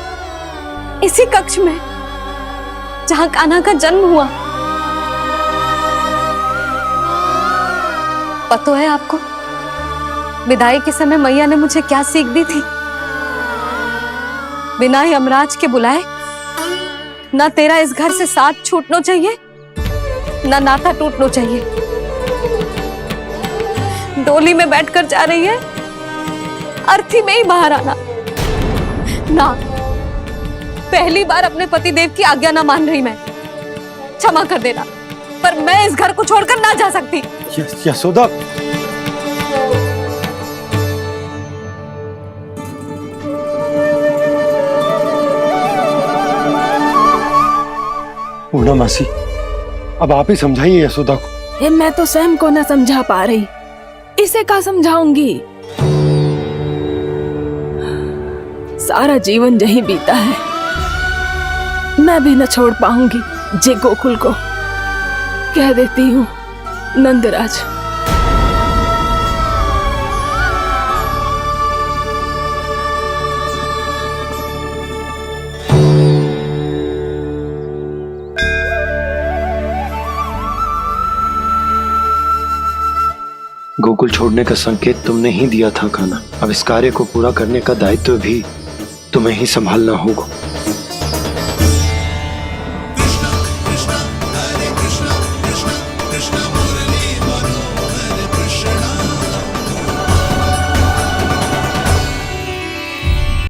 इसी कक्ष में जहां कान्हा का जन्म हुआ। पता है आपको विदाई के समय मैया ने मुझे क्या सीख दी थी? बिना ही यमराज के बुलाए ना तेरा इस घर से साथ छूटना चाहिए, ना नाता टूटना चाहिए। डोली में बैठकर जा रही है, अर्थी में ही बाहर आना ना। पहली बार अपने पतिदेव की आज्ञा ना मान रही मैं, क्षमा कर देना, पर मैं इस घर को छोड़कर ना जा सकती। यशोदा, पूर्णा मासी, अब आप ही समझाइए यशोदा को। ये मैं तो स्वयं को ना समझा पा रही, इसे क्या समझाऊंगी? सारा जीवन यही बीता है, मैं भी न छोड़ पाऊंगी जे गोकुल को। कह देती हूँ नंदराज। गोकुल छोड़ने का संकेत तुमने ही दिया था कान्हा। अब इस कार्य को पूरा करने का दायित्व भी तुम्हें ही संभालना होगा।